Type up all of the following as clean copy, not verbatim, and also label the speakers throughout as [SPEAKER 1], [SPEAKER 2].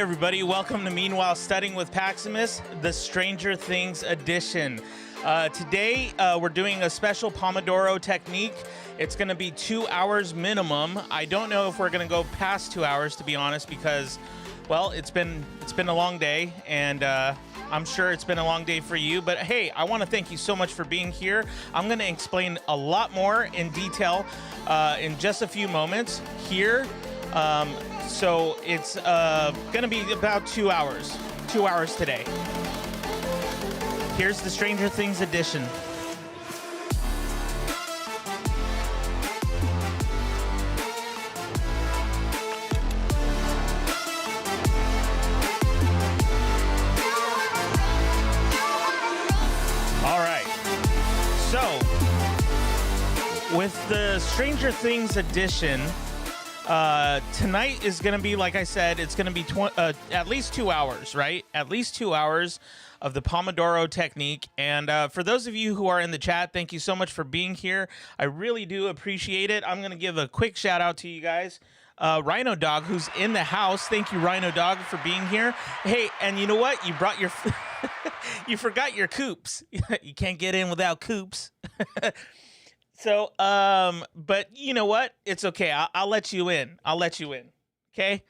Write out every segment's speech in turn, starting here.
[SPEAKER 1] everybody, welcome to Meanwhile Studying with Paximus, the Stranger Things edition. Today, we're doing a special Pomodoro technique. It's going to be 2 hours minimum. I don't know if we're going to go past 2 hours, to be honest, because, well, it's been a long day, and I'm sure it's been a long day for you. But hey, I want to thank you so much for being here. I'm going to explain a lot more in detail in just a few moments here. So it's going to be about 2 hours. 2 hours today. Here's the Stranger Things edition. All right. So, with the Stranger Things edition, tonight is going to be, like I said, it's going to be at least 2 hours, right? At least 2 hours of the Pomodoro technique. And for those of you who are in the chat, thank you so much for being here. I really do appreciate it. I'm going to give a quick shout out to you guys. Rhino Dog, who's in the house. Thank you, Rhino Dog, for being here. Hey, and you know what? You brought your... you forgot your coops. You can't get in without coops. So, but you know what? It's okay. I'll let you in. I'll let you in. Okay?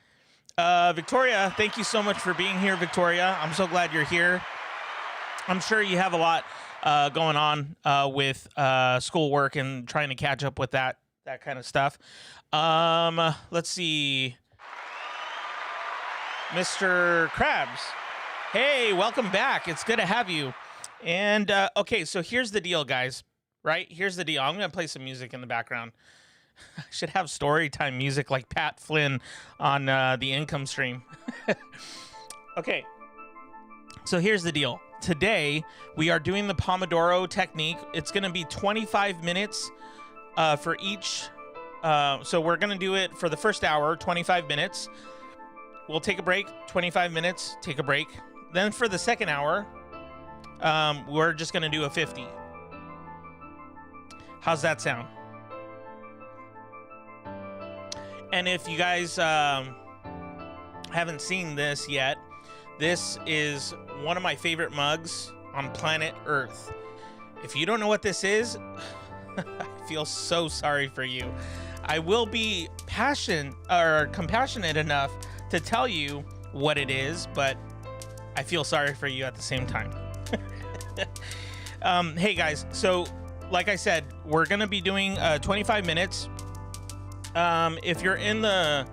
[SPEAKER 1] Victoria, thank you so much for being here, Victoria. I'm so glad you're here. I'm sure you have a lot going on with schoolwork and trying to catch up with that kind of stuff. Let's see. Mr. Krabs. Hey, welcome back. It's good to have you. And, okay, so here's the deal, guys. Right? Here's the deal. I'm going to play some music in the background. I should have story time music like Pat Flynn on the income stream. Okay. So here's the deal. Today, we are doing the Pomodoro technique. It's going to be 25 minutes for each. So we're going to do it for the first hour, 25 minutes. We'll take a break, 25 minutes, take a break. Then for the second hour, we're just going to do a 50. How's that sound? And if you guys haven't seen this yet, this is one of my favorite mugs on planet Earth. If you don't know what this is, I feel so sorry for you. I will be compassionate enough to tell you what it is, but I feel sorry for you at the same time. Hey guys, so like I said, we're going to be doing 25 minutes. If you're in the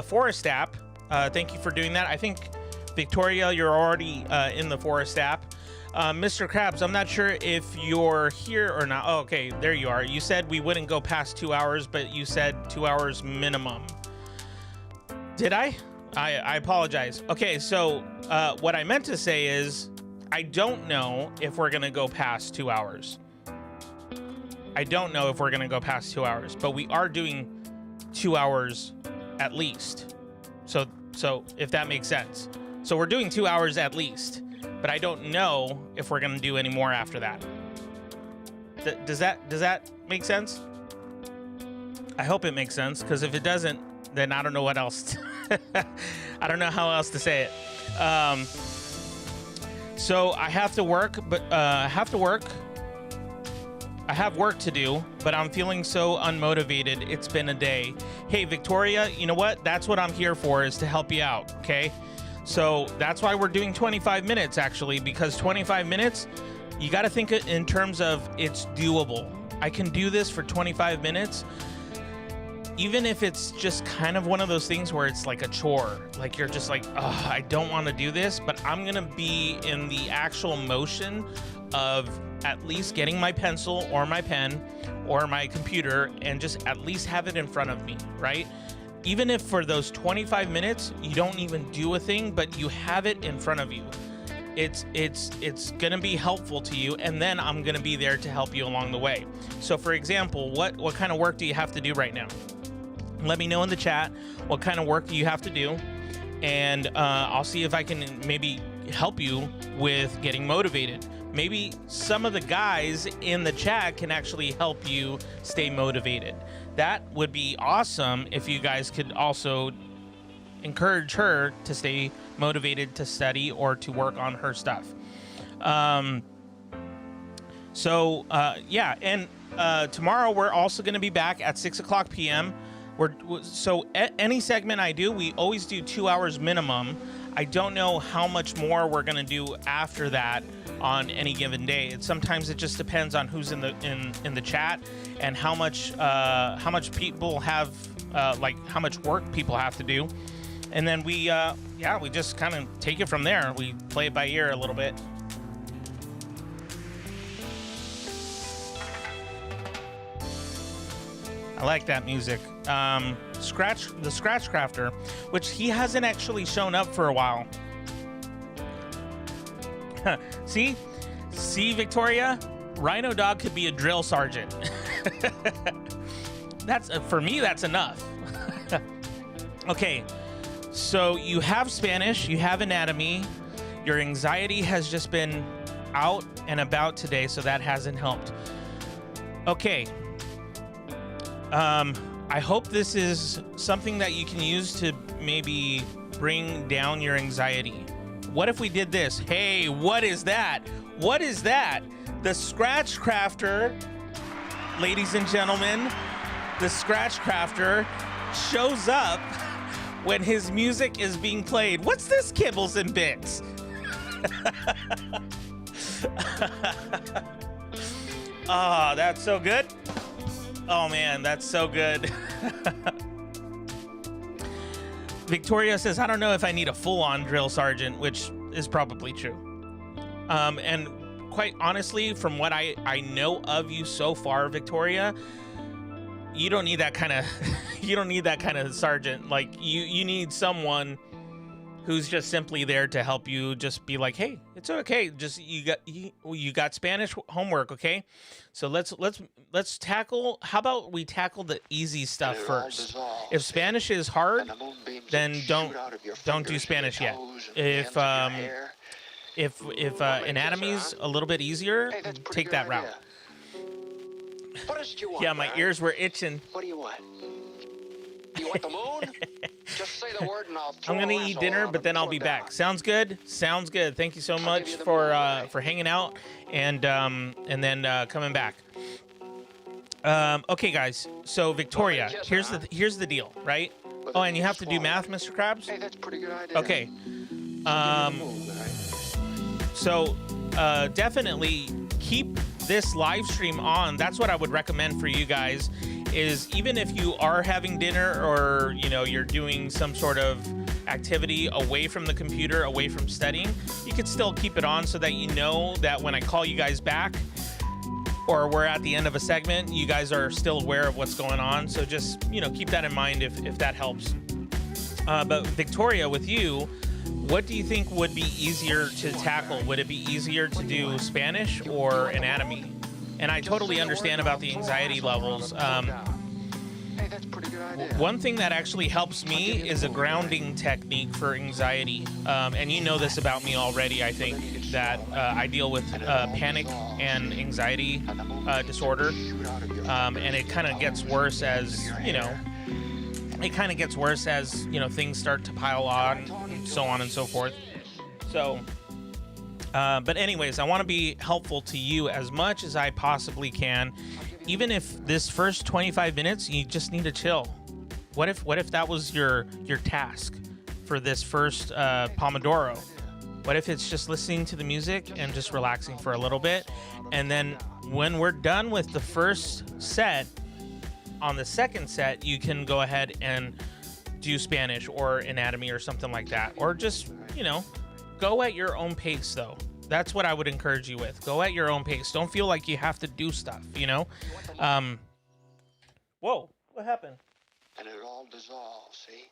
[SPEAKER 1] Forest app, thank you for doing that. I think, Victoria, you're already in the Forest app. Mr. Krabs, I'm not sure if you're here or not. Oh, okay, there you are. You said we wouldn't go past 2 hours, but you said 2 hours minimum. Did I? I apologize. Okay, so what I meant to say is I don't know if we're going to go past 2 hours. I don't know if we're going to go past 2 hours, but we are doing 2 hours at least. So if that makes sense. So we're doing 2 hours at least, but I don't know if we're going to do any more after that. Does that make sense? I hope it makes sense, because if it doesn't, then I don't know what else. I don't know how else to say it. So I have to work, but I have work to do, but I'm feeling so unmotivated. It's been a day. Hey, Victoria, you know what? That's what I'm here for, is to help you out, okay? So that's why we're doing 25 minutes, actually, because 25 minutes, you got to think in terms of it's doable. I can do this for 25 minutes, even if it's just kind of one of those things where it's like a chore. Like you're just like, oh, I don't want to do this, but I'm going to be in the actual motion of at least getting my pencil or my pen or my computer and just at least have it in front of me, right? Even if for those 25 minutes, you don't even do a thing, but you have it in front of you. It's going to be helpful to you, and then I'm going to be there to help you along the way. So for example, what kind of work do you have to do right now? Let me know in the chat what kind of work do you have to do, and I'll see if I can maybe help you with getting motivated. Maybe some of the guys in the chat can actually help you stay motivated. That would be awesome if you guys could also encourage her to stay motivated to study or to work on her stuff. Yeah, and tomorrow we're also going to be back at 6:00 p.m. Any segment I do, we always do 2 hours minimum. I don't know how much more we're going to do after that on any given day. Sometimes it just depends on who's in the chat and how much people have how much work people have to do, and then we just kind of take it from there. We play it by ear a little bit. I like that music. The Scratch Crafter, which he hasn't actually shown up for a while. See, Victoria, Rhino Dog could be a drill sergeant. That's for me. That's enough. Okay, so you have Spanish, you have anatomy. Your anxiety has just been out and about today, so that hasn't helped. Okay. I hope this is something that you can use to maybe bring down your anxiety. What if we did this? Hey, what is that? What is that? The Scratch Crafter, ladies and gentlemen, the Scratch Crafter shows up when his music is being played. What's this, Kibbles and Bits? Oh, that's so good. Oh man, that's so good. Victoria says, I don't know if I need a full-on drill sergeant, which is probably true. And quite honestly, from what I know of you so far, Victoria, you don't need that kind of sergeant. Like you need someone who's just simply there to help you, just be like, hey, it's okay. Just you got Spanish homework, okay? So let's tackle. How about we tackle the easy stuff first? If Spanish is hard, then don't do Spanish yet. If anatomy's a little bit easier, take that route. Yeah, my ears were itching.
[SPEAKER 2] What do you want? You want the moon? Just say the word and I'll throw
[SPEAKER 1] I'm gonna eat dinner, but then I'll be back. Sounds good. Sounds good. Thank you so much for hanging out and then coming back. Okay, guys. So Victoria, here's the deal, right? Oh, and you have to do math, Mr. Krabs.
[SPEAKER 2] Hey, that's a pretty good idea.
[SPEAKER 1] Okay. So definitely keep this live stream on. That's what I would recommend for you guys, is even if you are having dinner or you're doing some sort of activity away from the computer, away from studying, you could still keep it on so that you know that when I call you guys back or we're at the end of a segment, you guys are still aware of what's going on. So just keep that in mind if that helps. But Victoria, with you, what do you think would be easier to tackle? Would it be easier to do Spanish or anatomy? And I totally understand about the anxiety levels.
[SPEAKER 2] Hey, that's a pretty good idea.
[SPEAKER 1] One thing that actually helps me is a grounding technique for anxiety. And you know this about me already, I think, that I deal with panic and anxiety disorder. And it kind of gets worse as, things start to pile on, and so on and so forth. So, but anyways, I want to be helpful to you as much as I possibly can. Even if this first 25 minutes, you just need to chill. What if that was your task for this first Pomodoro? What if it's just listening to the music and just relaxing for a little bit? And then when we're done with the first set, on the second set, you can go ahead and do Spanish or anatomy or something like that. Or just, go at your own pace, though. That's what I would encourage you with. Go at your own pace. Don't feel like you have to do stuff, Whoa, what happened?
[SPEAKER 2] And it all dissolves, see?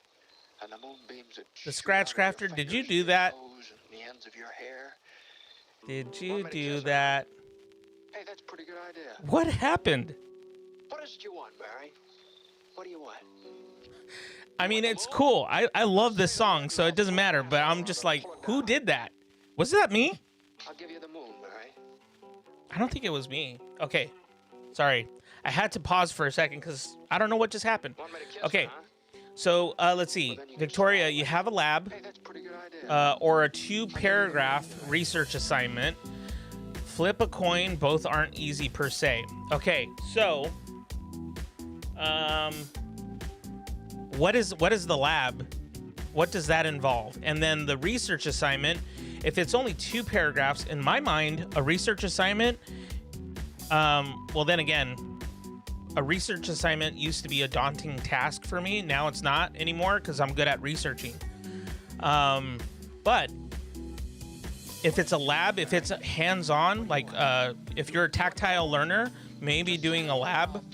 [SPEAKER 2] And the moonbeams that
[SPEAKER 1] The Scratch Crafter, did you do that?
[SPEAKER 2] The ends of your hair.
[SPEAKER 1] Did you do that?
[SPEAKER 2] Hey, that's a pretty good idea.
[SPEAKER 1] What happened?
[SPEAKER 2] What is it you want, Barry? What do you want?
[SPEAKER 1] I mean, it's cool. I love this song, so it doesn't matter. But I'm just like, who did that? Was that me?
[SPEAKER 2] I'll give you the moon, Barry.
[SPEAKER 1] I don't think it was me. Okay. Sorry. I had to pause for a second because I don't know what just happened.
[SPEAKER 2] Want me to kiss
[SPEAKER 1] Okay.
[SPEAKER 2] you, huh?
[SPEAKER 1] So let's see, Victoria, you have a lab
[SPEAKER 2] Hey, that's a pretty good idea.
[SPEAKER 1] or a 2-paragraph research assignment. Flip a coin. Both aren't easy per se. Okay, so what is the lab? What does that involve? And then the research assignment, if it's only 2 paragraphs, in my mind, a research assignment, well, then again, a research assignment used to be a daunting task for me. Now it's not anymore because I'm good at researching. But if it's a lab, if it's hands-on, like if you're a tactile learner, maybe doing a lab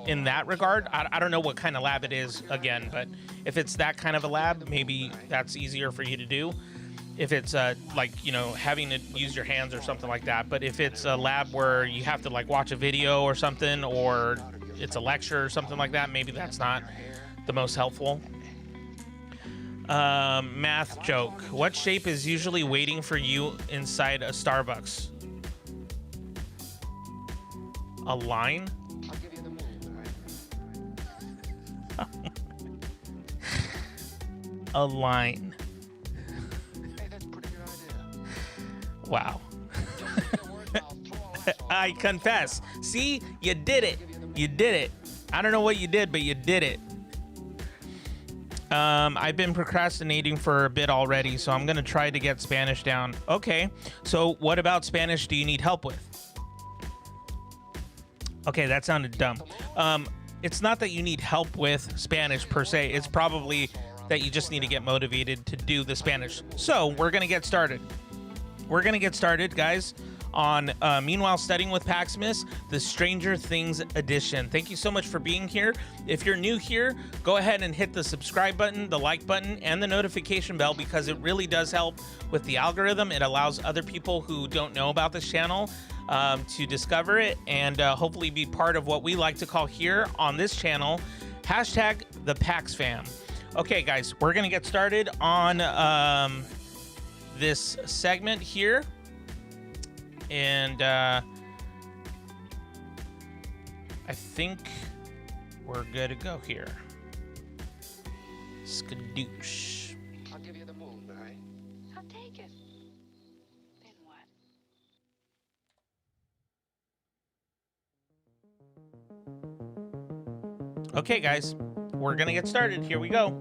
[SPEAKER 1] in that regard. I don't know what kind of lab it is, again, but if it's that kind of a lab, maybe that's easier for you to do. If it's like, you know, having to use your hands or something like that. But if it's a lab where you have to like watch a video or something, or it's a lecture or something like that, maybe that's not the most helpful. Math joke. What shape is usually waiting for you inside a Starbucks? A line?
[SPEAKER 2] I'll give you the moon, all right?
[SPEAKER 1] A line.
[SPEAKER 2] Hey, that's a pretty good idea.
[SPEAKER 1] Wow.
[SPEAKER 2] Just say the word and I'll throw a lasso
[SPEAKER 1] I confess. See, you did it. You did it. I don't know what you did, but you did it. I've been procrastinating for a bit already, so I'm going to try to get Spanish down. Okay, so what about Spanish do you need help with? Okay, that sounded dumb. It's not that you need help with Spanish per se. It's probably that you just need to get motivated to do the Spanish. So we're going to get started. We're going to get started, guys, on Meanwhile Studying with Paximus, the Stranger Things edition. Thank you so much for being here. If you're new here, go ahead and hit the subscribe button, the like button, and the notification bell, because it really does help with the algorithm. It allows other people who don't know about this channel to discover it and hopefully be part of what we like to call here on this channel, hashtag the Pax Fam. Okay, guys, we're going to get started on this segment here. And I think we're good to go here. Skadoosh.
[SPEAKER 2] I'll give you the moon, all right?
[SPEAKER 3] I'll take it. Then what?
[SPEAKER 1] Okay, guys, we're gonna get started. Here we go.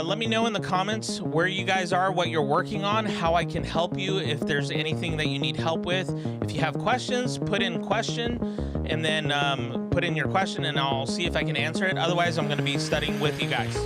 [SPEAKER 1] Let me know in the comments where you guys are, what you're working on, how I can help you, if there's anything that you need help with. If you have questions, put in question, and then put in your question, and I'll see if I can answer it. Otherwise, I'm going to be studying with you guys.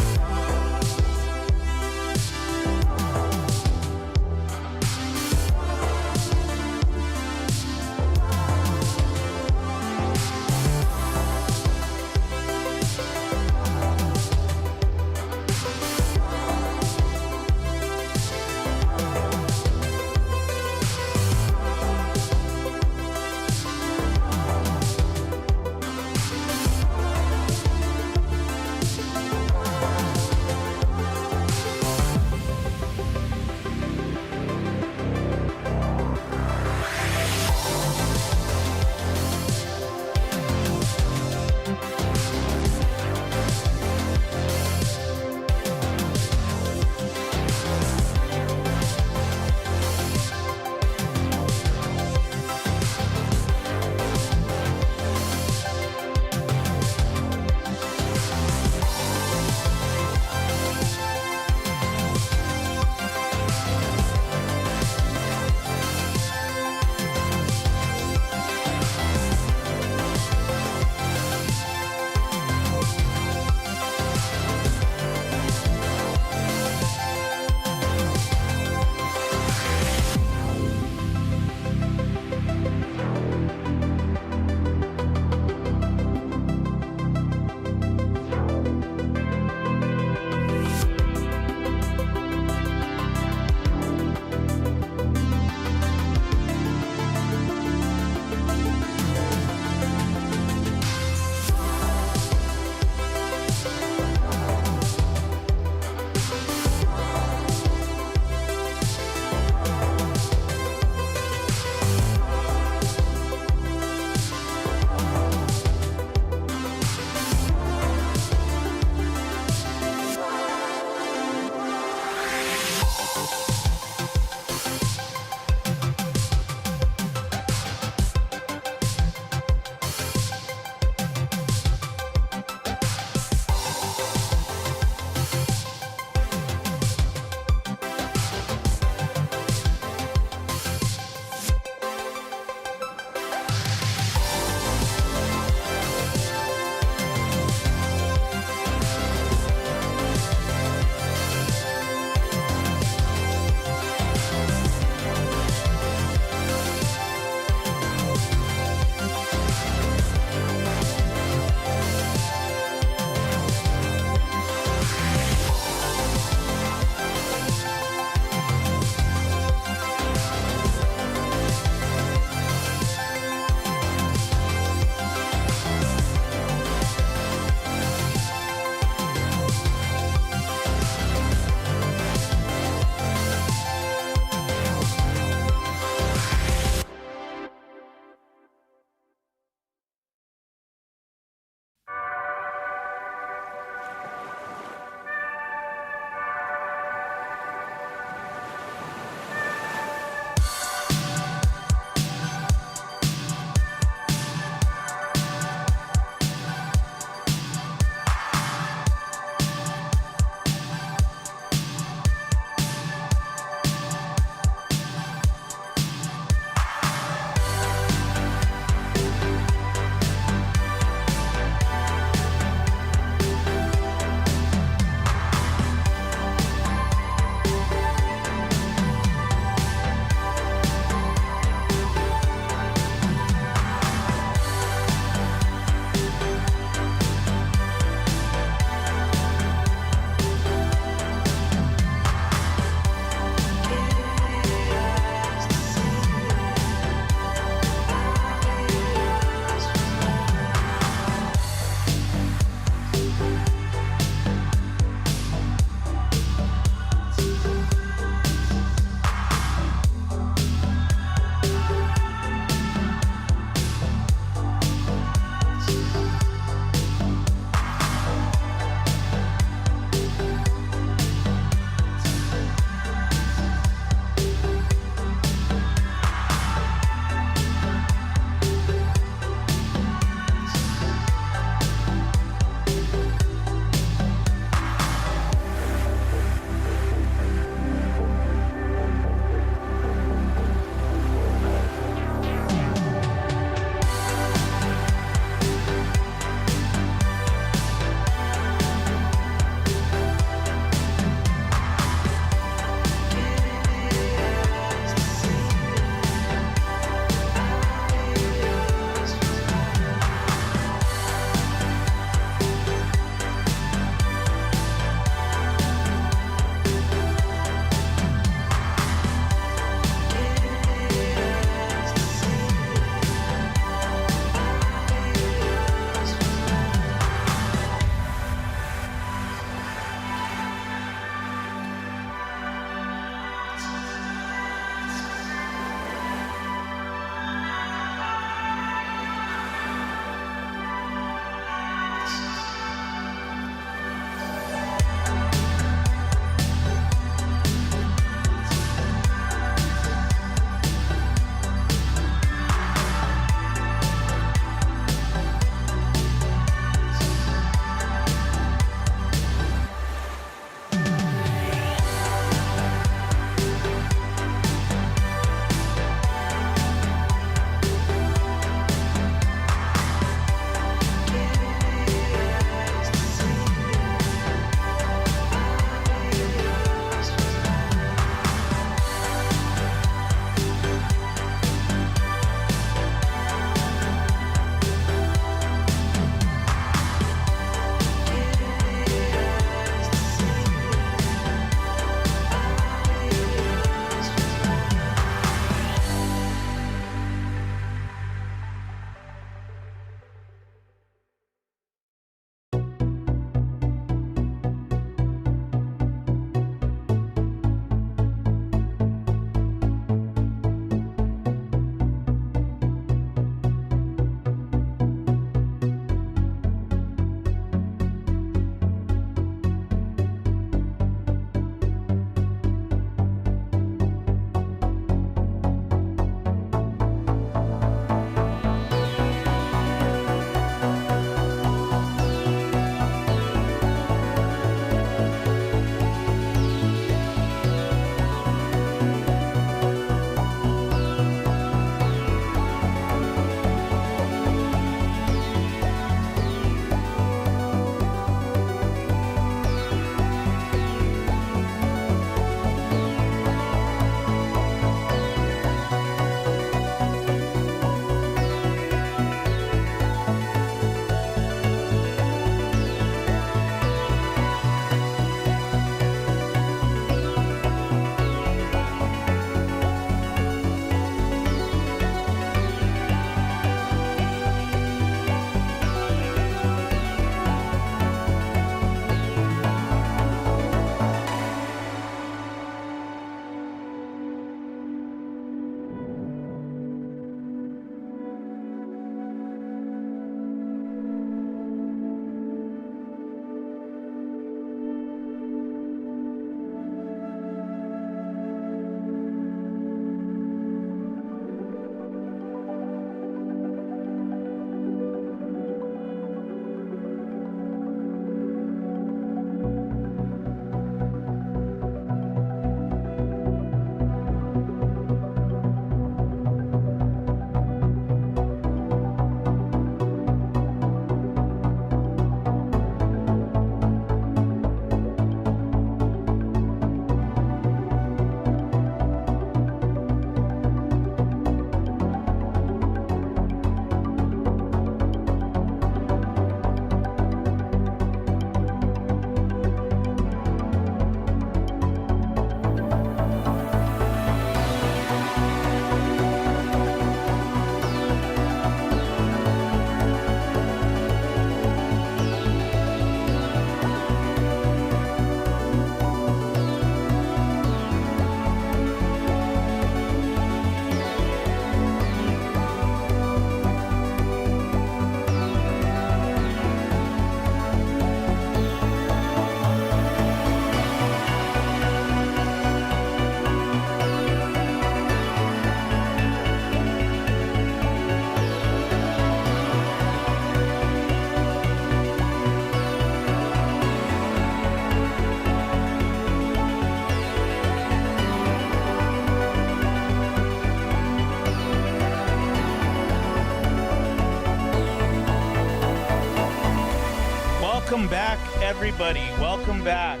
[SPEAKER 1] back, everybody. Welcome back.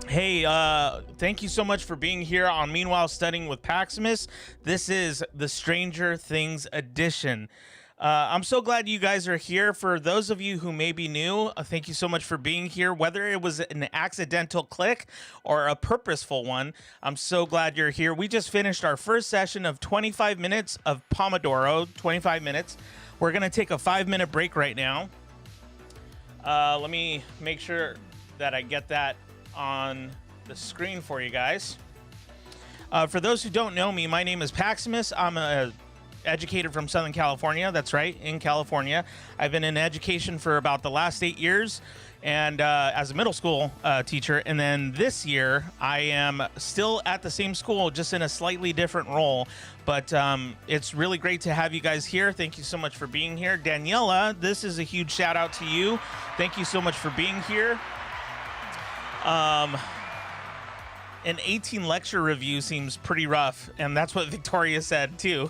[SPEAKER 1] Hey, thank you so much for being here on Meanwhile Studying with Paximus. This is the Stranger Things edition. I'm so glad you guys are here. For those of you who may be new, thank you so much for being here. Whether it was an accidental click or a purposeful one, I'm so glad you're here. We just finished our first session of 25 minutes of Pomodoro, 25 minutes. We're going to take a 5-minute break right now. Let me make sure that I get that on the screen for you guys. For those who don't know me, my name is Paximus. I'm a educated from Southern California. That's right, in California. I've been in education for about the last 8 years, and as a middle school teacher. And then this year, I am still at the same school, just in a slightly different role. But it's really great to have you guys here. Thank you so much for being here. Daniela, this is a huge shout out to you. Thank you so much for being here. An 18 lecture review seems pretty rough, and that's what Victoria said too.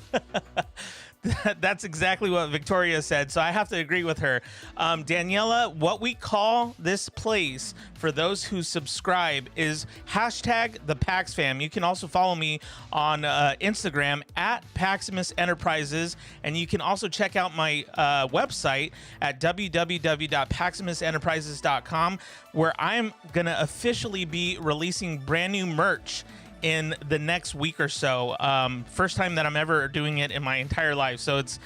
[SPEAKER 1] That's exactly what Victoria said, so I have to agree with her. Daniela, what we call this place for those who subscribe is hashtag the PaxFam. You can also follow me on Instagram at Paximus Enterprises, and you can also check out my website at www.paximusenterprises.com, where I'm going to officially be releasing brand new merch in the next week or so. First time that I'm ever doing it in my entire life, so it's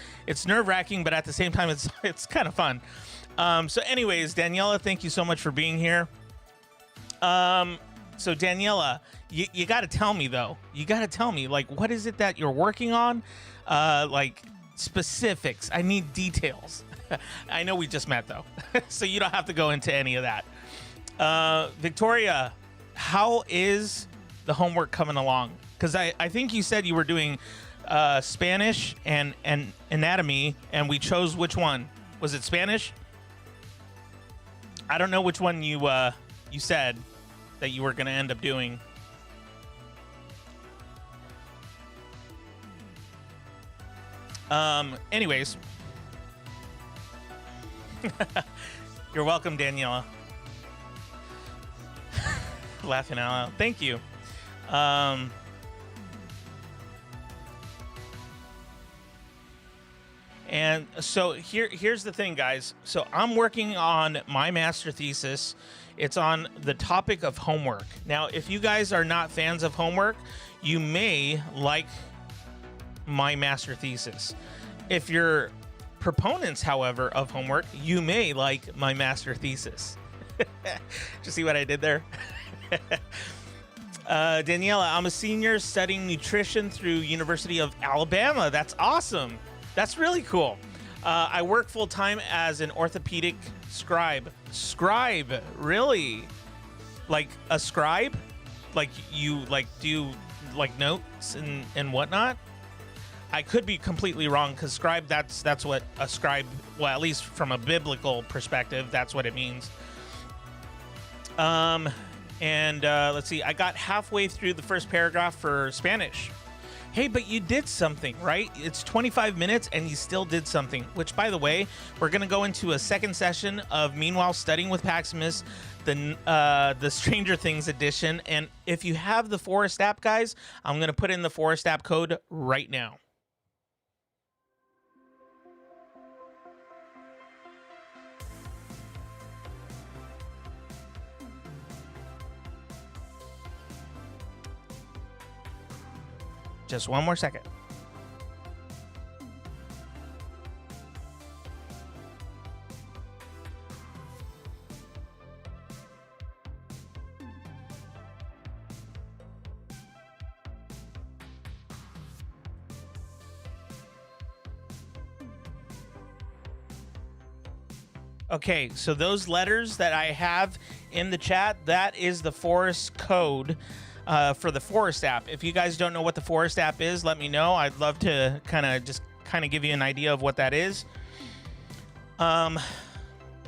[SPEAKER 1] nerve-wracking, but at the same time it's kind of fun. So anyways, Daniela, thank you so much for being here. So Daniela, you got to tell me though. You got to tell me, like, what is it that you're working on? Like specifics. I need details. I know we just met though, so you don't have to go into any of that. Victoria, how is the homework coming along? Because I think you said you were doing Spanish and anatomy, and we chose which one. Was it Spanish? I don't know which one you said that you were going to end up doing. Anyways. You're welcome, Daniela. Laughing out loud. Thank you. And so here's the thing, guys. So I'm working on my master thesis. It's on the topic of homework. Now, if you guys are not fans of homework, you may like my master thesis. If you're proponents, however, of homework, you may like my master thesis. Did you see what I did there? Daniela, I'm a senior studying nutrition through University of Alabama. That's awesome. That's really cool. I work full-time as an orthopedic scribe. Scribe, really? Like a scribe? Like you do like notes and whatnot? I could be completely wrong, because scribe, that's what a scribe, well, at least from a biblical perspective, that's what it means. And let's see, I got halfway through the first paragraph for Spanish. Hey, but you did something, right? It's 25 minutes and you still did something, which, by the way, we're going to go into a second session of Meanwhile Studying with Paximus, the Stranger Things edition. And if you have the Forest app, guys, I'm going to put in the Forest app code right now. Just one more second. Okay, so those letters that I have in the chat, that is the Forest code for the Forest app. If you guys don't know what the Forest app is, let me know. I'd love to kind of give you an idea of what that is. Let's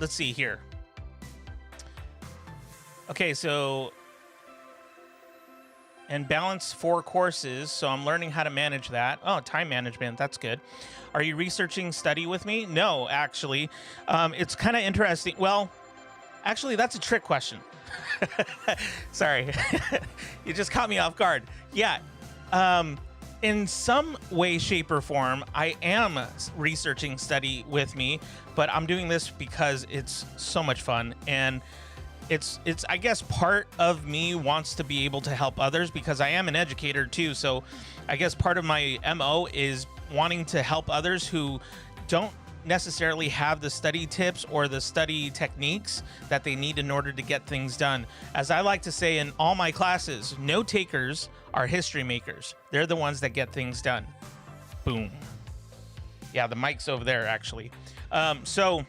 [SPEAKER 1] see here. Okay, so and balance 4 courses, so I'm learning how to manage that. Oh, time management, that's good. Are you researching study with me? No, actually. It's kind of interesting. Well, Actually, that's a trick question. Sorry. You just caught me off guard. Yeah. In some way, shape, or form, I am researching Study With Me, but I'm doing this because it's so much fun. And it's I guess part of me wants to be able to help others because I am an educator too. So I guess part of my MO is wanting to help others who don't necessarily have the study tips or the study techniques that they need in order to get things done. As I like to say in all my classes, no takers are history makers. They're the ones that get things done. Boom. Yeah, the mic's over there actually. So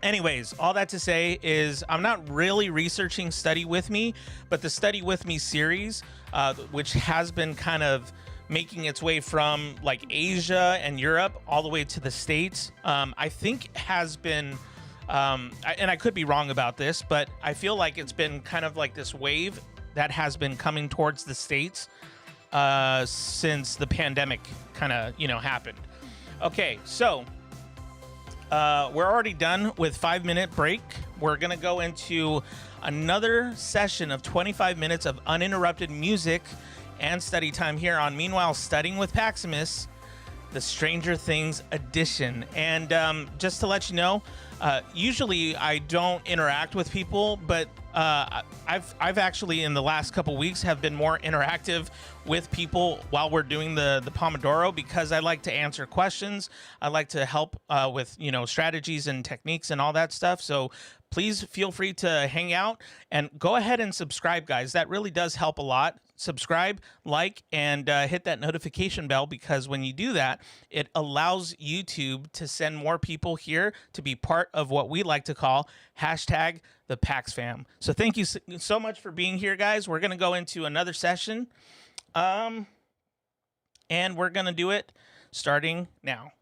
[SPEAKER 1] anyways, all that to say is I'm not really researching Study With Me, but the Study With Me series, which has been kind of making its way from like Asia and Europe all the way to the States, I think has been, and I could be wrong about this, but I feel like it's been kind of like this wave that has been coming towards the States since the pandemic kind of, happened. Okay, so we're already done with 5-minute break. We're gonna go into another session of 25 minutes of uninterrupted music and study time here on Meanwhile Studying with Paximus, the Stranger Things edition. And just to let you know, usually I don't interact with people, but I've actually in the last couple weeks have been more interactive with people while we're doing the Pomodoro because I like to answer questions. I like to help with strategies and techniques and all that stuff. So please feel free to hang out and go ahead and subscribe, guys. That really does help a lot. Subscribe, like, and hit that notification bell because when you do that, it allows YouTube to send more people here to be part of what we like to call hashtag the Pax Fam. So thank you so much for being here, guys. We're going to go into another session, and we're going to do it starting now.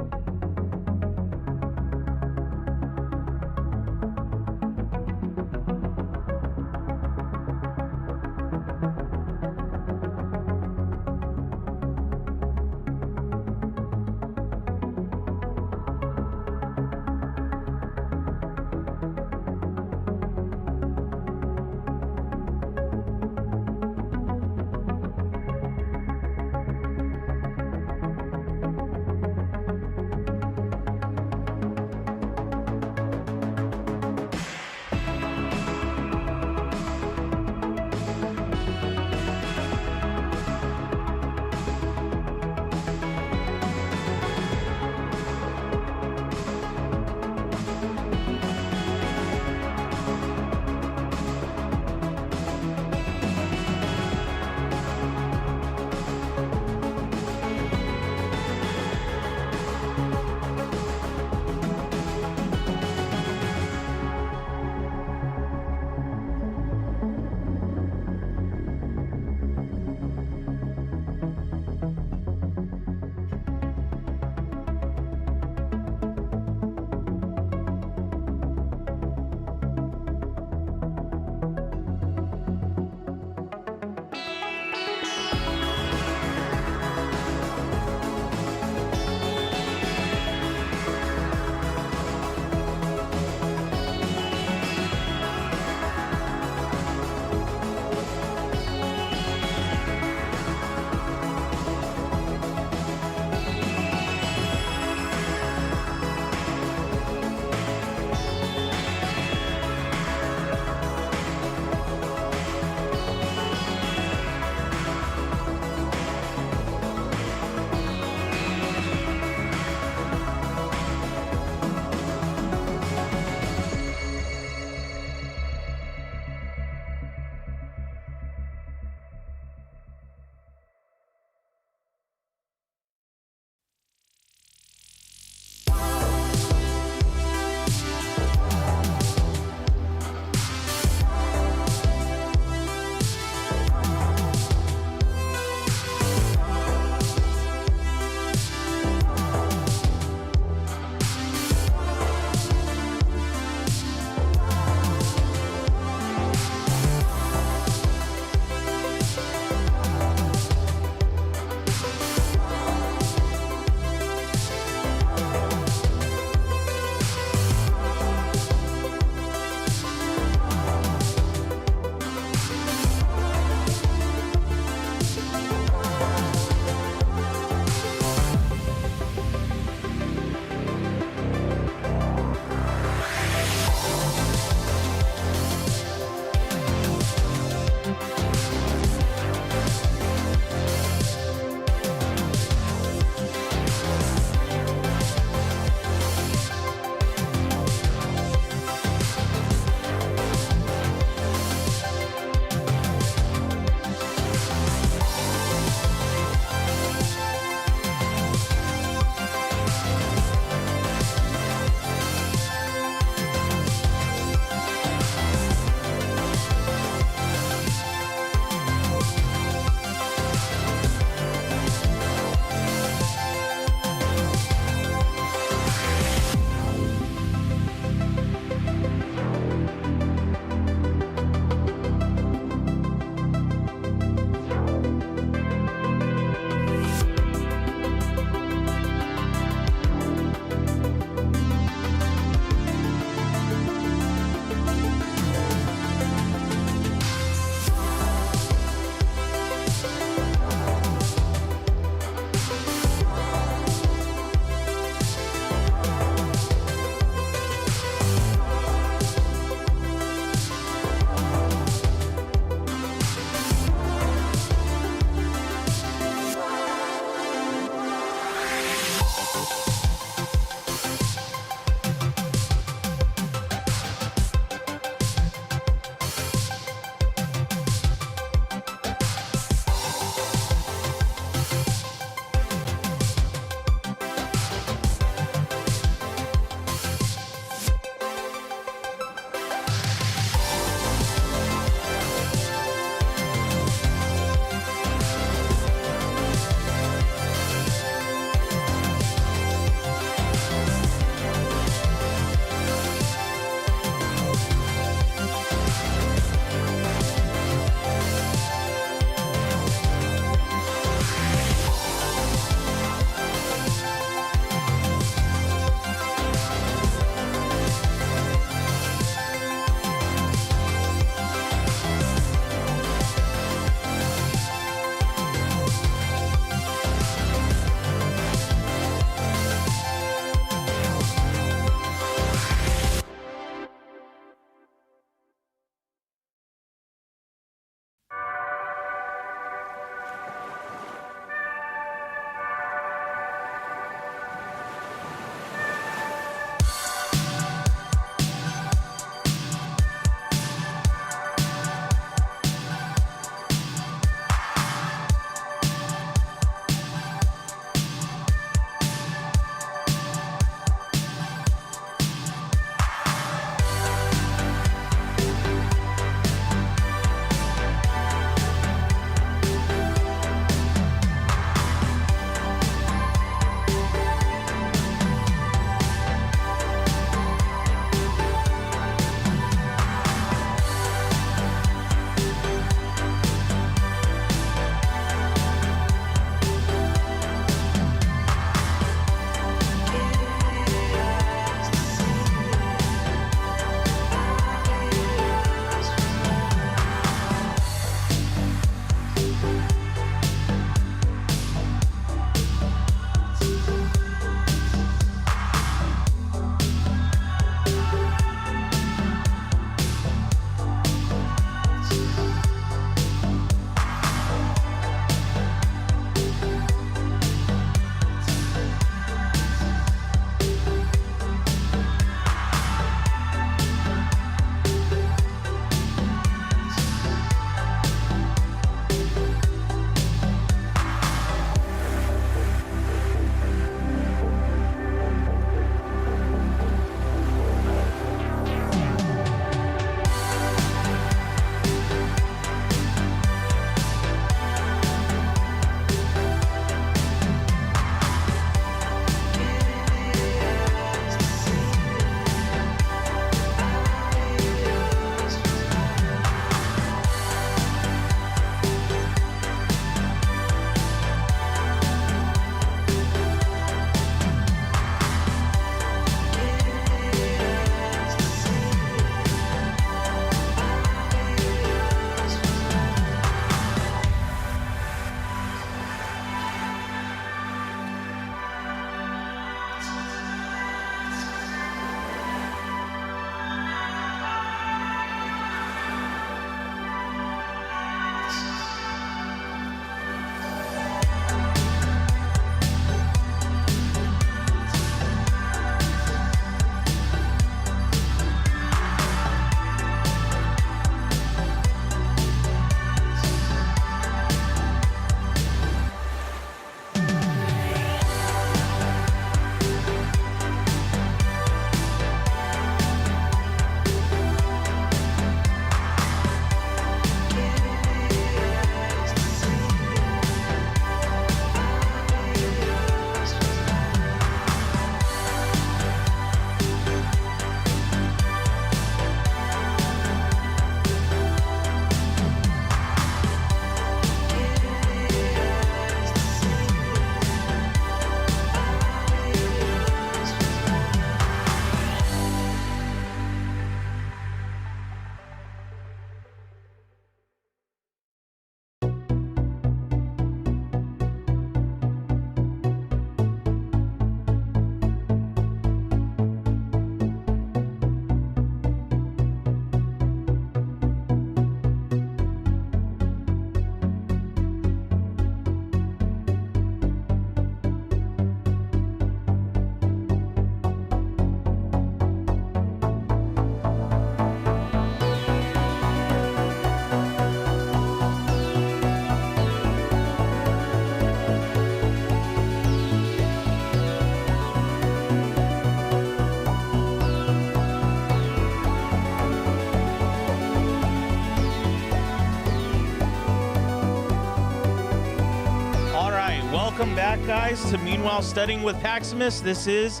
[SPEAKER 1] welcome back, guys, to Meanwhile Studying with Paximus. This is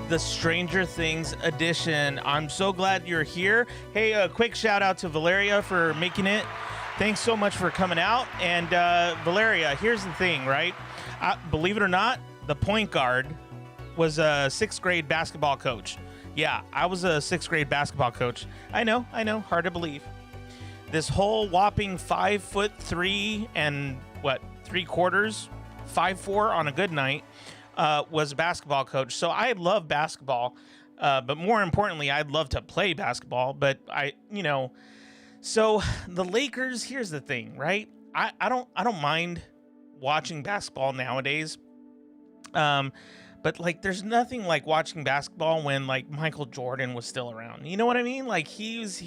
[SPEAKER 1] the Stranger Things edition. I'm so glad you're here. Hey, a quick shout out to Valeria for making it. Thanks so much for coming out. And Valeria, here's the thing, right? Believe it or not, the point guard was a 6th grade basketball coach. Yeah, I was a 6th grade basketball coach. I know, hard to believe. This whole whopping 5'3" and 3/4, 5'4" on a good night, was a basketball coach. So I love basketball, but more importantly, I'd love to play basketball. But so the Lakers. Here's the thing, right? I don't mind watching basketball nowadays. But like, there's nothing like watching basketball when like Michael Jordan was still around. You know what I mean? Like he is,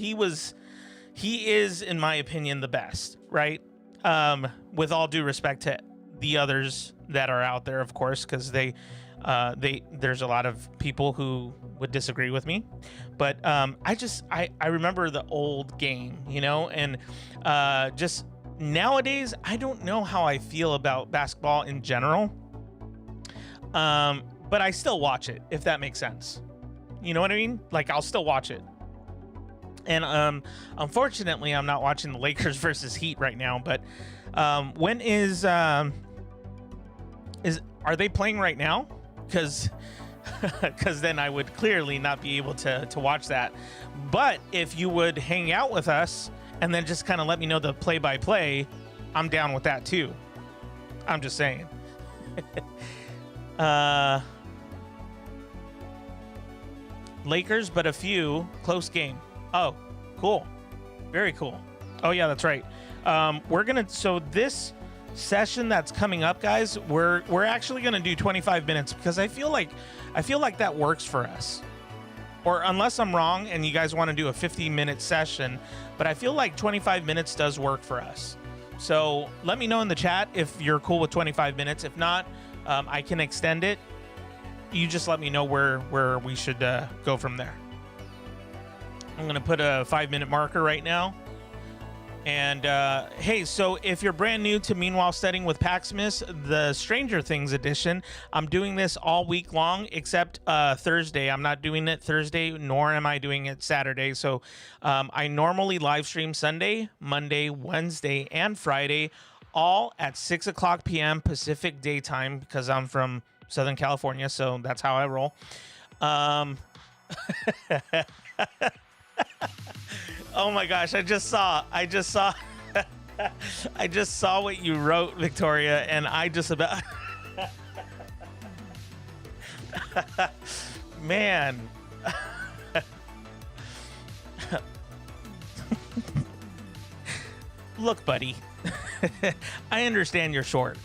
[SPEAKER 1] in my opinion, the best, right? With all due respect to the others that are out there, of course, because there's a lot of people who would disagree with me. But I remember the old game, and just nowadays, I don't know how I feel about basketball in general. But I still watch it, if that makes sense. You know what I mean? Like, I'll still watch it. And unfortunately, I'm not watching the Lakers versus Heat right now. But when are they playing right now? Because then I would clearly not be able to watch that. But if you would hang out with us and then just kind of let me know the play-by-play, I'm down with that too. I'm just saying. Lakers, but a few close game. Oh, cool. Very cool. Oh yeah, that's right. So this session that's coming up, guys, we're actually gonna do 25 minutes because I feel like that works for us. Or unless I'm wrong and you guys want to do a 50-minute session, but I feel like 25 minutes does work for us. So let me know in the chat if you're cool with 25 minutes. If not, I can extend it. You just let me know where we should go from there. I'm going to put a 5-minute marker right now. And hey, so if you're brand new to Meanwhile Studying with Paximus, the Stranger Things edition, I'm doing this all week long except Thursday. I'm not doing it Thursday, nor am I doing it Saturday. So I normally live stream Sunday, Monday, Wednesday, and Friday, all at 6 o'clock p.m. Pacific daytime because I'm from Southern California, so that's how I roll. Oh my gosh, I just saw what you wrote, Victoria, and I just about man. Look, buddy, I understand you're short,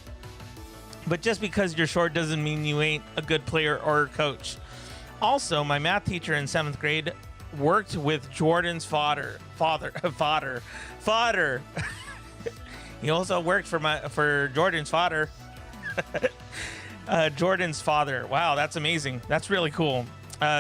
[SPEAKER 1] but just because you're short doesn't mean you ain't a good player or a coach. Also, my math teacher in 7th grade worked with Jordan's father. He also worked for Jordan's father. Jordan's father. Wow, that's amazing. That's really cool.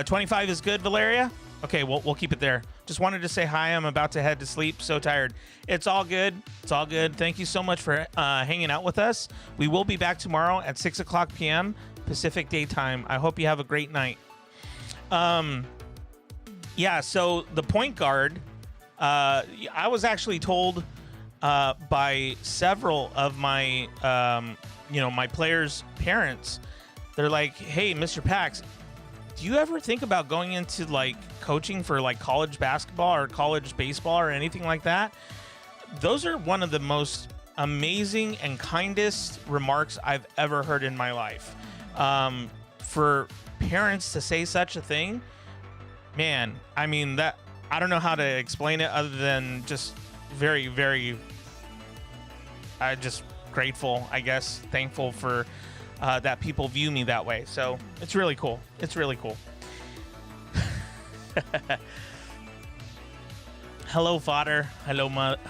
[SPEAKER 1] 25 is good, Valeria? Okay, we'll keep it there. Just wanted to say hi. I'm about to head to sleep. So tired. It's all good. It's all good. Thank you so much for hanging out with us. We will be back tomorrow at 6 o'clock p.m. Pacific daytime. I hope you have a great night. Yeah, so the point guard, I was actually told by several of my, my players' parents. They're like, hey, Mr. Pax, do you ever think about going into like coaching for like college basketball or college baseball or anything like that? Those are one of the most amazing and kindest remarks I've ever heard in my life. For parents to say such a thing, man, I mean, that I don't know how to explain it other than just very, very just grateful, I guess, thankful for that people view me that way. So it's really cool. It's really cool. Hello, father. Hello,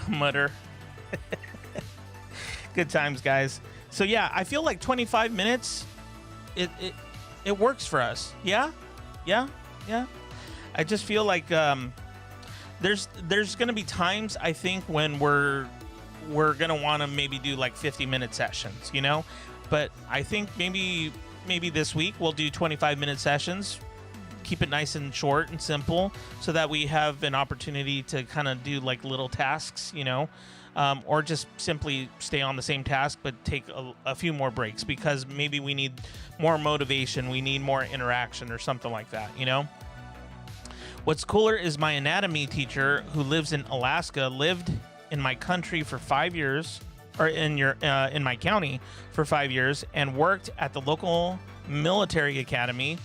[SPEAKER 1] mother. Good times, guys. So yeah, I feel like 25 minutes, it works for us. Yeah. I just feel like there's gonna be times, I think, when we're gonna want to maybe do like 50-minute sessions, But I think maybe this week we'll do 25-minute sessions. Keep it nice and short and simple so that we have an opportunity to kind of do like little tasks, or just simply stay on the same task but take a few more breaks, because maybe we need more motivation, we need more interaction or something like that. What's cooler is my anatomy teacher, who lives in Alaska, lived in my country for 5 years, or in my county for 5 years, and worked at the local military academy.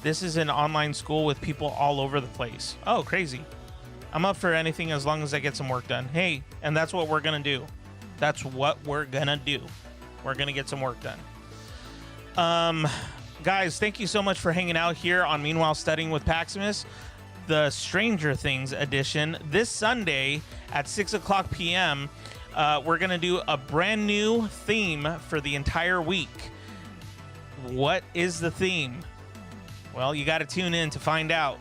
[SPEAKER 1] This is an online school with people all over the place. Oh, crazy. I'm up for anything as long as I get some work done. Hey, and that's what we're going to do. That's what we're going to do. We're going to get some work done. Guys, thank you so much for hanging out here on Meanwhile Studying with Paximus, the Stranger Things edition. This Sunday at 6:00 p.m., we're going to do a brand new theme for the entire week. What is the theme? Well, you got to tune in to find out.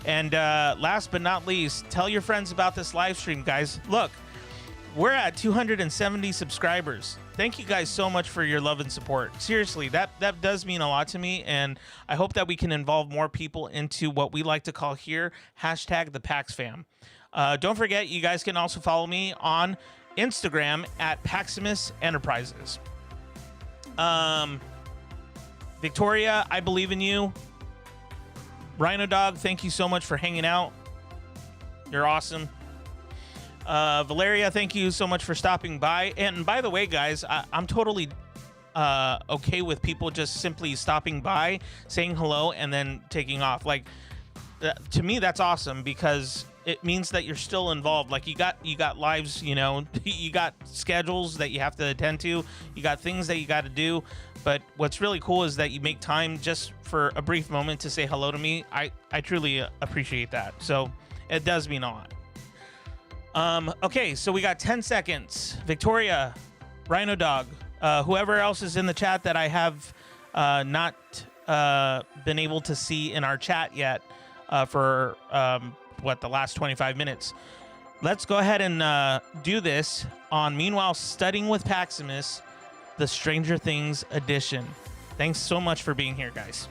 [SPEAKER 1] And last but not least, tell your friends about this live stream, guys. Look, we're at 270 subscribers. Thank you guys so much for your love and support. Seriously, that does mean a lot to me, and I hope that we can involve more people into what we like to call here #ThePaxFam. Don't forget, you guys can also follow me on Instagram at Paximus Enterprises. Victoria, I believe in you. Rhino Dog, thank you so much for hanging out. You're awesome. Valeria, thank you so much for stopping by. And by the way, guys, I'm totally okay with people just simply stopping by, saying hello, and then taking off. Like, to me, that's awesome, because it means that you're still involved. Like, you got lives, you got schedules that you have to attend to, you got things that you got to do. But what's really cool is that you make time just for a brief moment to say hello to me. I truly appreciate that. So it does mean a lot. Okay, so we got 10 seconds. Victoria, Rhino Dog, whoever else is in the chat that I have not been able to see in our chat yet for the last 25 minutes. Let's go ahead and do this on Meanwhile Studying with Paximus, the Stranger Things edition. Thanks so much for being here, guys.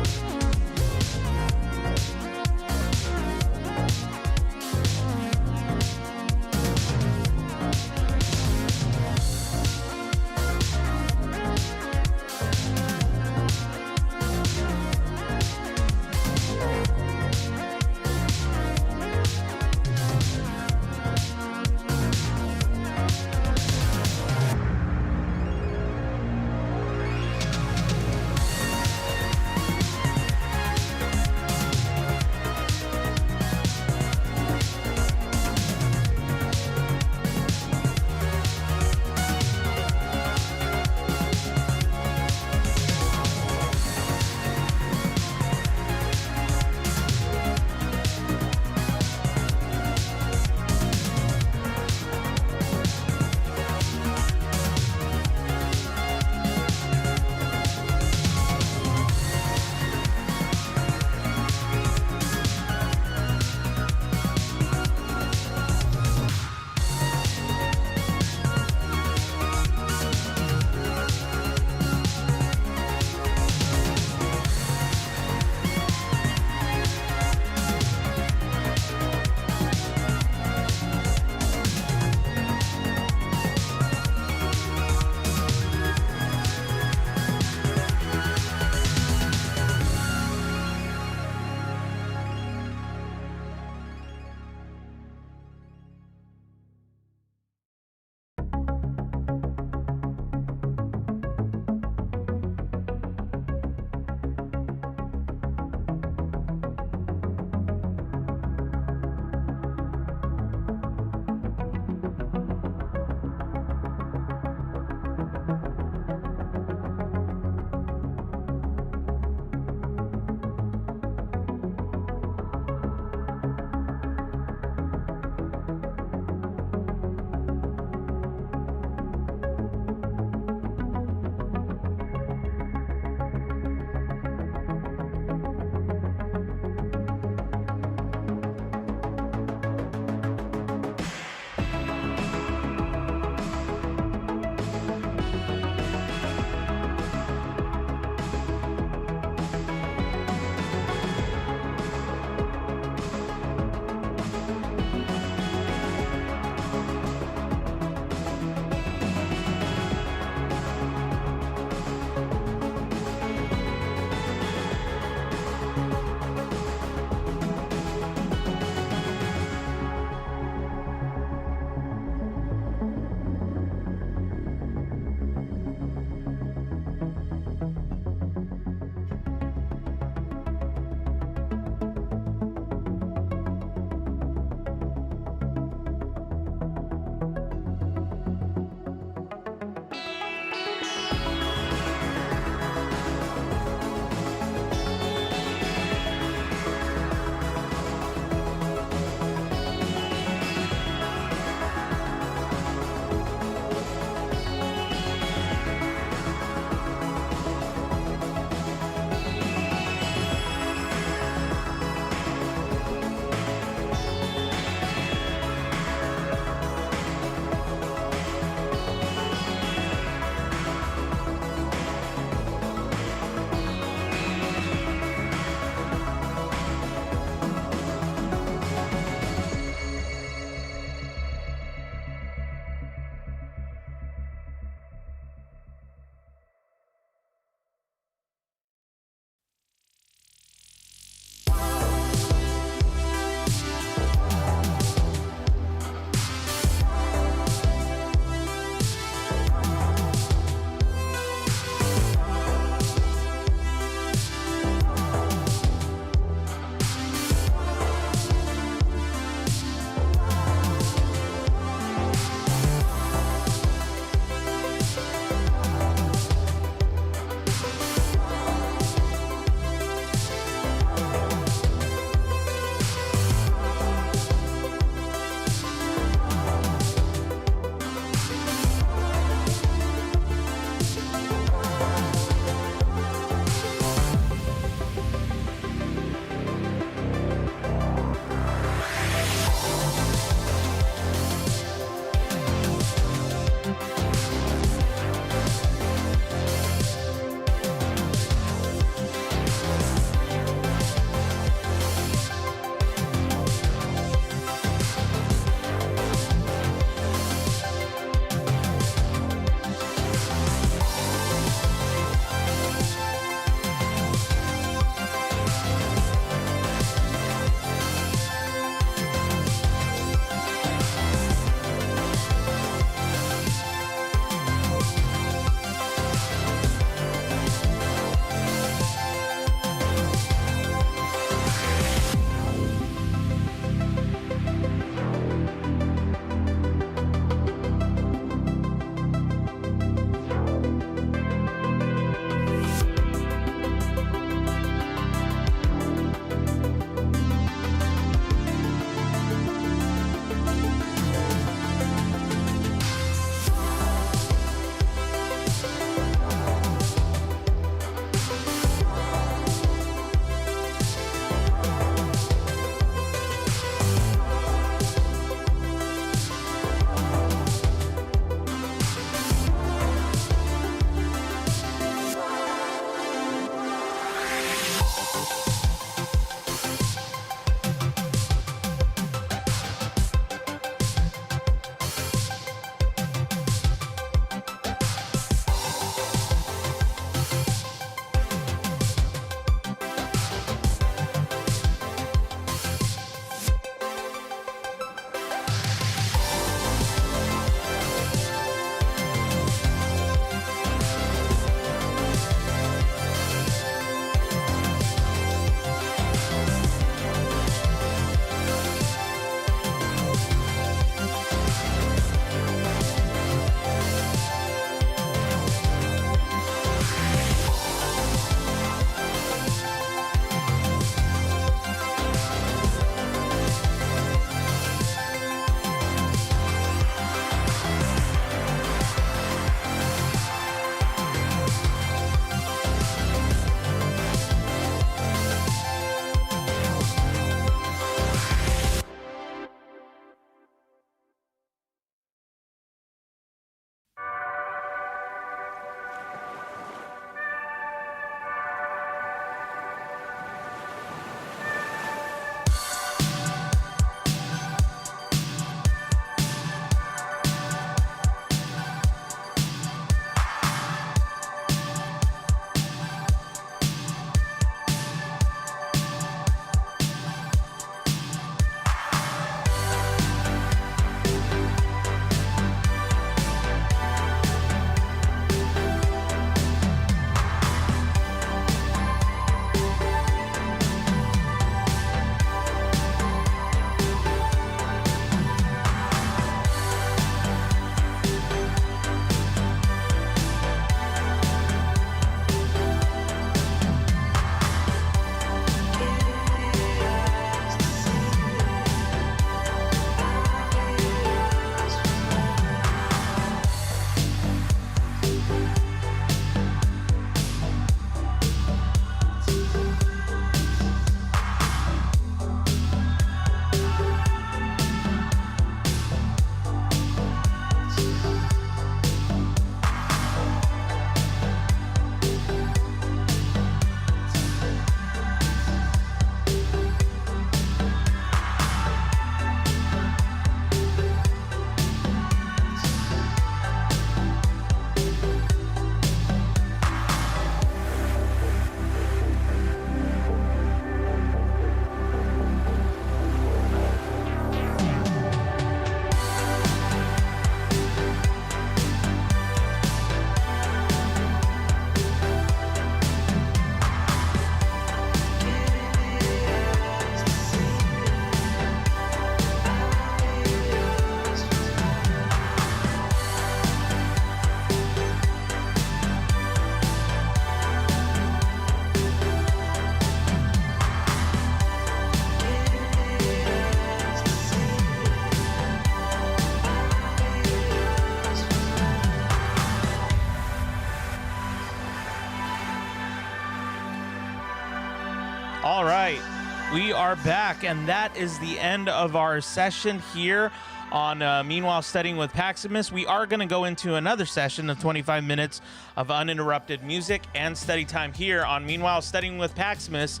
[SPEAKER 1] We are back, and that is the end of our session here on Meanwhile Studying with Paximus. We are going to go into another session of 25 minutes of uninterrupted music and study time here on Meanwhile Studying with Paximus,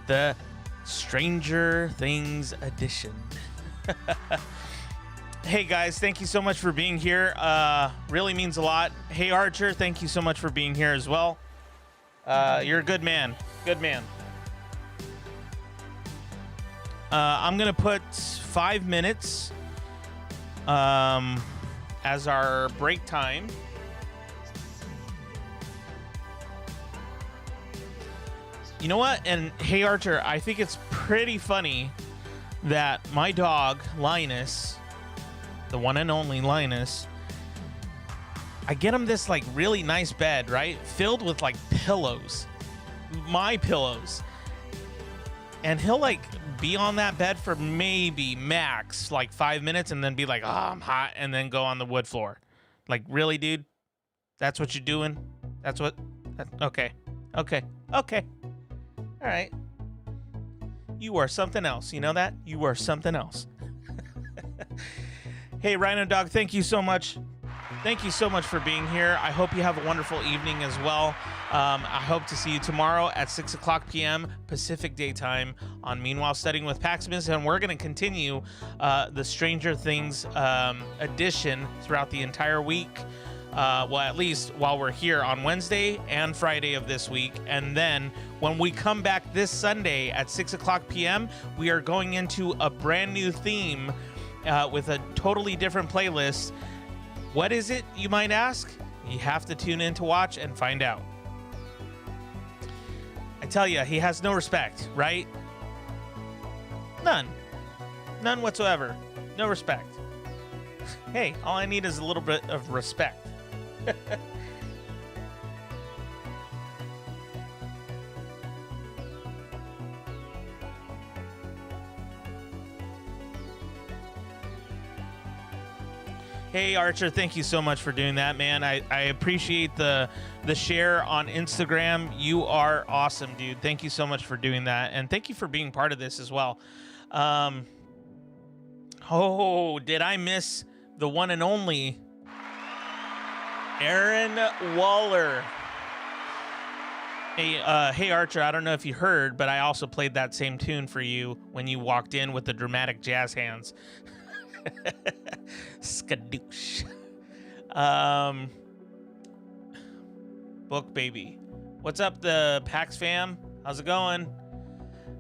[SPEAKER 1] the Stranger Things edition. Hey guys, thank you so much for being here. Really means a lot. Hey Archer, thank you so much for being here as well. You're a good man. Good man. I'm going to put 5 minutes as our break time. You know what? And hey, Archer, I think it's pretty funny that my dog, Linus, the one and only Linus, I get him this like really nice bed, right? Filled with like pillows, my pillows. And he'll like be on that bed for maybe max like 5 minutes and then be like, oh, I'm hot, and then go on the wood floor. Like, really, dude? That's what you're doing? That's what? Okay. Okay. Okay. All right. You are something else. You know that? You are something else. Hey, Rhino Dog, thank you so much. Thank you so much for being here. I hope you have a wonderful evening as well. I hope to see you tomorrow at 6 o'clock p.m. Pacific Daytime on Meanwhile Studying with Paximus, and we're going to continue the Stranger Things edition throughout the entire week. Well, at least while we're here on Wednesday and Friday of this week. And then when we come back this Sunday at 6 o'clock p.m., we are going into a brand new theme with a totally different playlist. What is it, you might ask? You have to tune in to watch and find out. I tell you, he has no respect, right? None. None whatsoever. No respect. Hey, all I need is a little bit of respect. Hey Archer, thank you so much for doing that, man. I appreciate the share on Instagram. You are awesome, dude. Thank you so much for doing that, and thank you for being part of this as well. Oh, did I miss the one and only Aaron Waller? Hey Archer, I don't know if you heard, but I also played that same tune for you when you walked in with the dramatic jazz hands. Skadoosh. Book baby. What's up, the Pax fam? How's it going?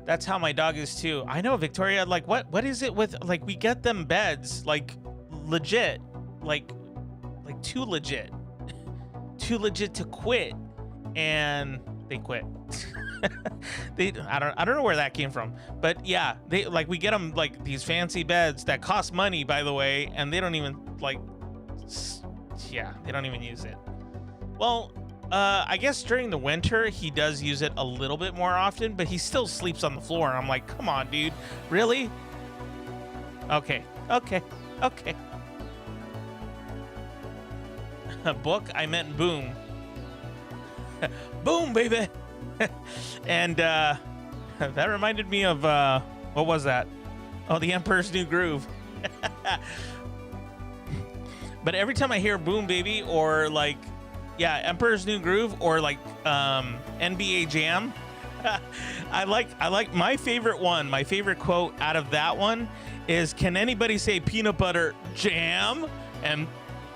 [SPEAKER 1] That's how my dog is too. I know, Victoria, like what is it with, like, we get them beds like legit, like too legit. Too legit to quit, and they quit. I don't know where that came from, but yeah, they like, we get them like these fancy beds that cost money, by the way, and they don't even like, yeah, they don't even use it. Well, I guess during the winter he does use it a little bit more often, but he still sleeps on the floor. I'm like, come on, dude, really? Okay. Book, I meant boom. Boom, baby. And that reminded me of what was that? Oh, The Emperor's New Groove. But every time I hear boom baby, or like, yeah, Emperor's New Groove, or like NBA Jam, I like my favorite one. My favorite quote out of that one is, "Can anybody say peanut butter jam?" And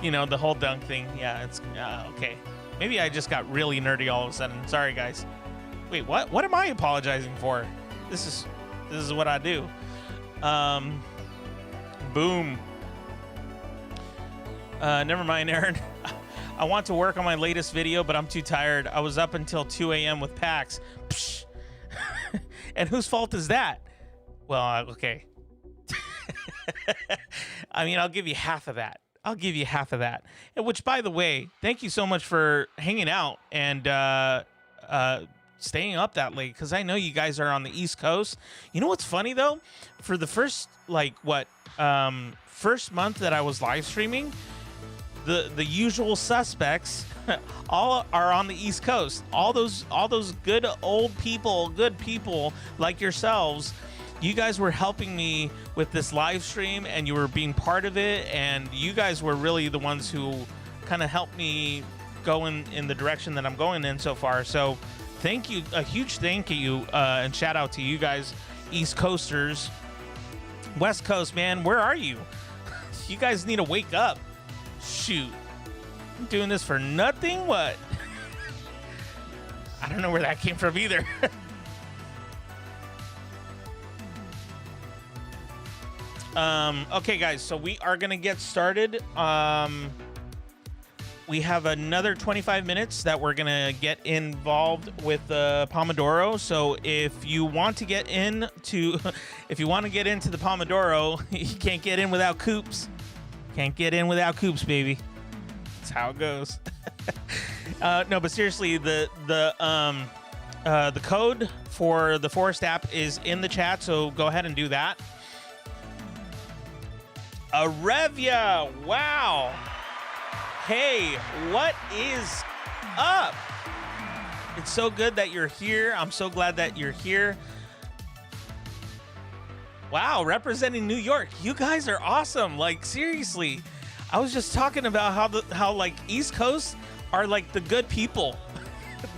[SPEAKER 1] you know, the whole dunk thing. Yeah, it's okay. Maybe I just got really nerdy all of a sudden. Sorry, guys. Wait, what? What am I apologizing for? This is what I do. Boom. Never mind, Aaron. I want to work on my latest video, but I'm too tired. I was up until 2 a.m. with Pax. Psh. And whose fault is that? Well, okay. I mean, I'll give you half of that. Which, by the way, thank you so much for hanging out and staying up that late, because I know you guys are on the East Coast. You know what's funny, though? For the first, first month that I was live streaming, the usual suspects all are on the East Coast. All those good old people, good people like yourselves. You guys were helping me with this live stream, and you were being part of it, and you guys were really the ones who kind of helped me go in the direction that I'm going in so far. So thank you, a huge thank you, and shout out to you guys, East Coasters. West Coast, man, where are you? You guys need to wake up. Shoot, I'm doing this for nothing. What? I don't know where that came from either. Okay, guys, so we are gonna get started. We have another 25 minutes that we're gonna get involved with the Pomodoro. So if you want to get into the Pomodoro, you can't get in without coops. Can't get in without coops, baby. That's how it goes. No, but seriously, the code for the Forest app is in the chat, so go ahead and do that. Arevia, wow. Hey, what is up? It's so good that you're here. I'm so glad that you're here. Wow, representing New York. You guys are awesome. Like, seriously. I was just talking about how like East Coast are like the good people.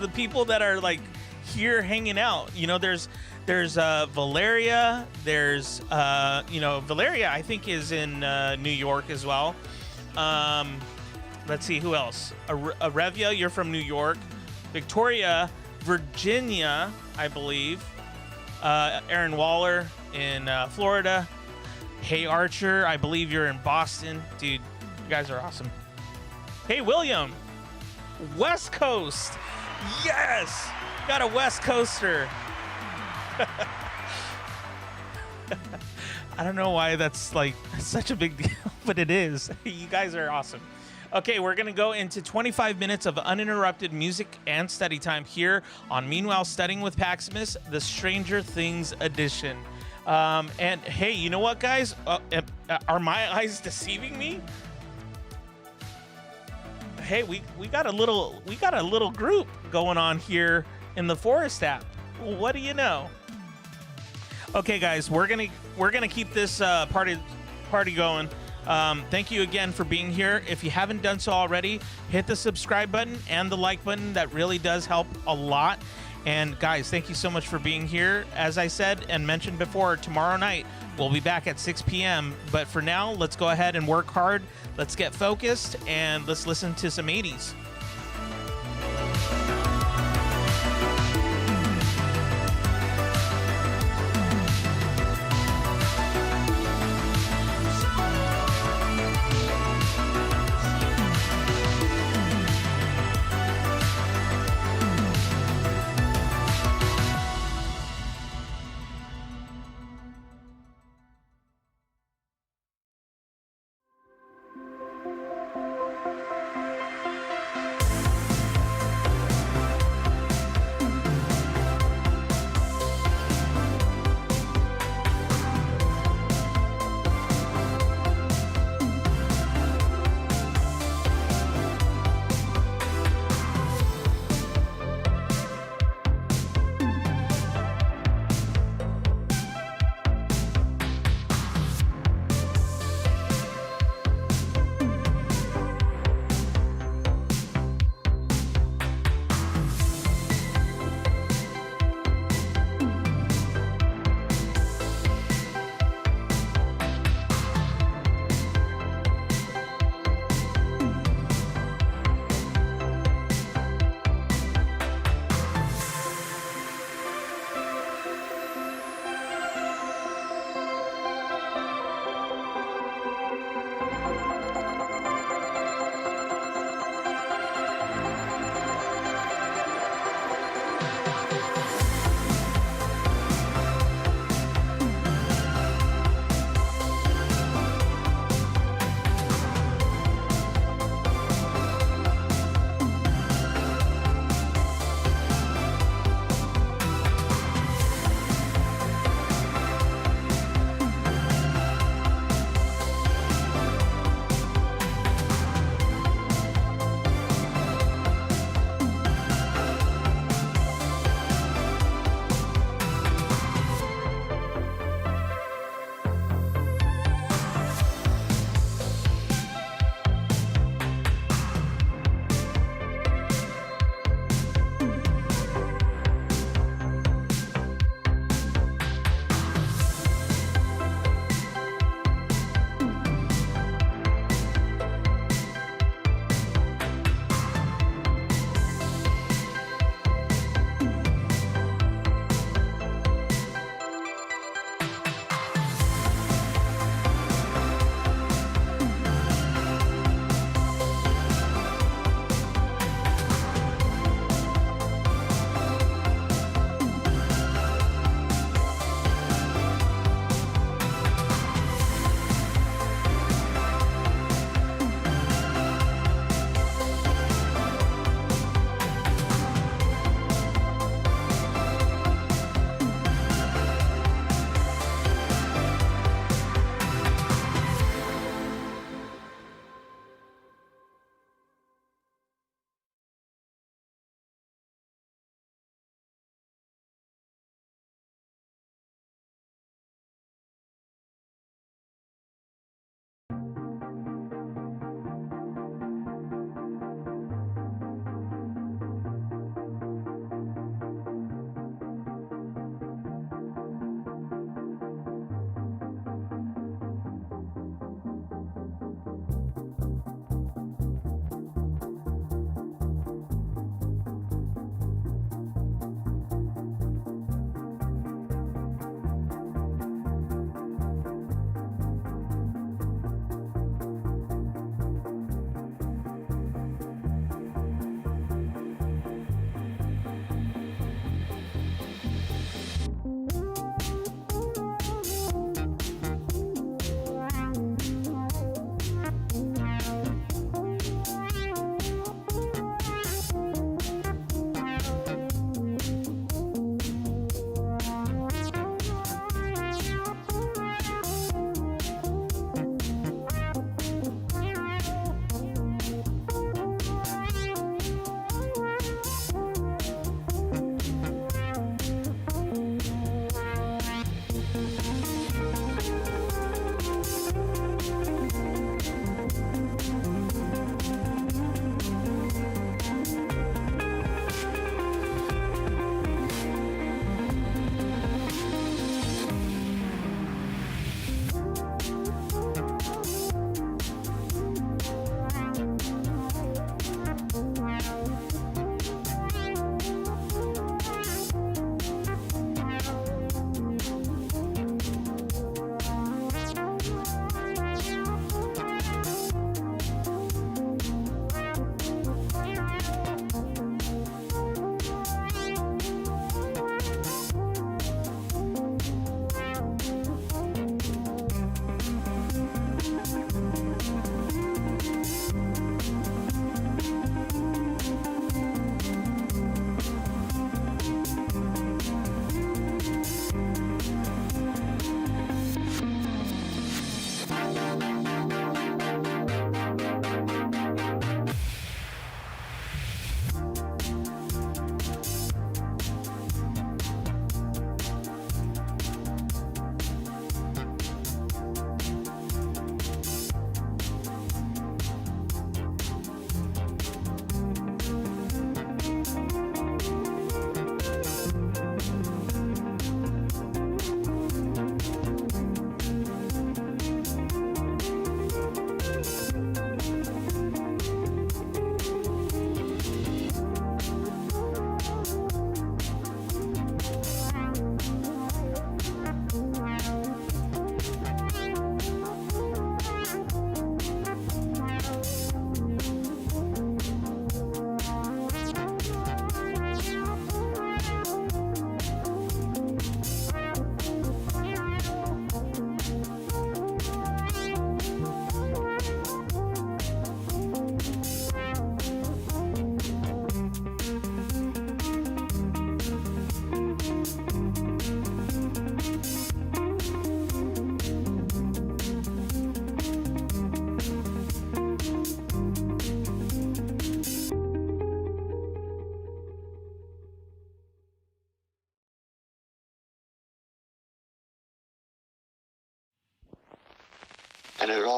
[SPEAKER 1] The people that are like here hanging out. You know, there's Valeria. There's Valeria I think is in New York as well. Let's see who else. Arevia, you're from New York. Victoria, Virginia, I believe. Aaron Waller in Florida. Hey Archer, I believe you're in Boston. Dude, you guys are awesome. Hey William, West Coast. Yes, got a West Coaster. I don't know why that's like such a big deal, but it is. You guys are awesome. Okay, we're going to go into 25 minutes of uninterrupted music and study time here on Meanwhile Studying with Paximus, the Stranger Things edition. And hey, you know what, guys? Are my eyes deceiving me? Hey, we got a little group going on here in the Forest app. What do you know? Okay, guys, we're gonna keep this party going. Thank you again for being here. If you haven't done so already, hit the subscribe button and the like button. That really does help a lot. And guys, thank you so much for being here. As I said and mentioned before, tomorrow night we'll be back at 6 p.m. But for now, let's go ahead and work hard. Let's get focused and let's listen to some 80s.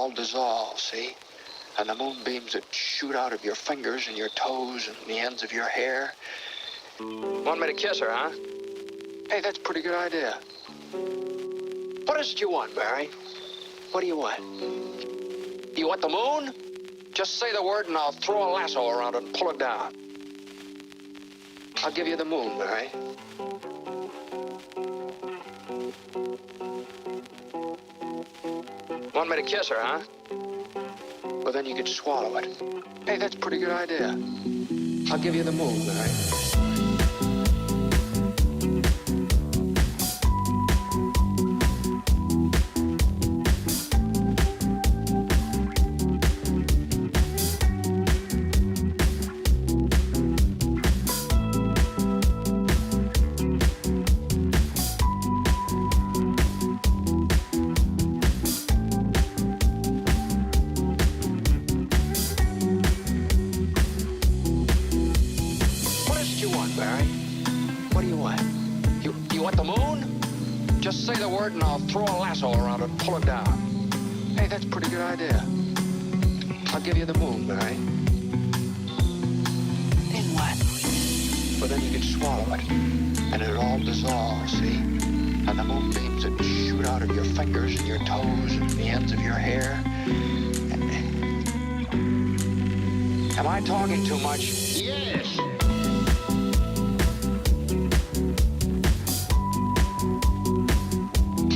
[SPEAKER 2] all dissolve, see? And the moonbeams that shoot out of your fingers and your toes and the ends of your hair. Want me to kiss her, huh? Hey, that's a pretty good idea. What is it you want, Barry? What do you want? You want the moon? Just say the word and I'll throw a lasso around it and pull it down. I'll give you the moon, Barry. Want me to kiss her, huh? Well, then you could swallow it. Hey, that's a pretty good idea. I'll give you the moon, Barry. Just say the word and I'll throw a lasso around it and pull it down. Hey, that's a pretty good idea. I'll give you the moon, Barry.
[SPEAKER 3] Then what?
[SPEAKER 2] Well, then you could swallow it, and it'll all dissolve, see? And the moonbeams that shoot out of your fingers and your toes and the ends of your hair. Am I talking too much? Yes.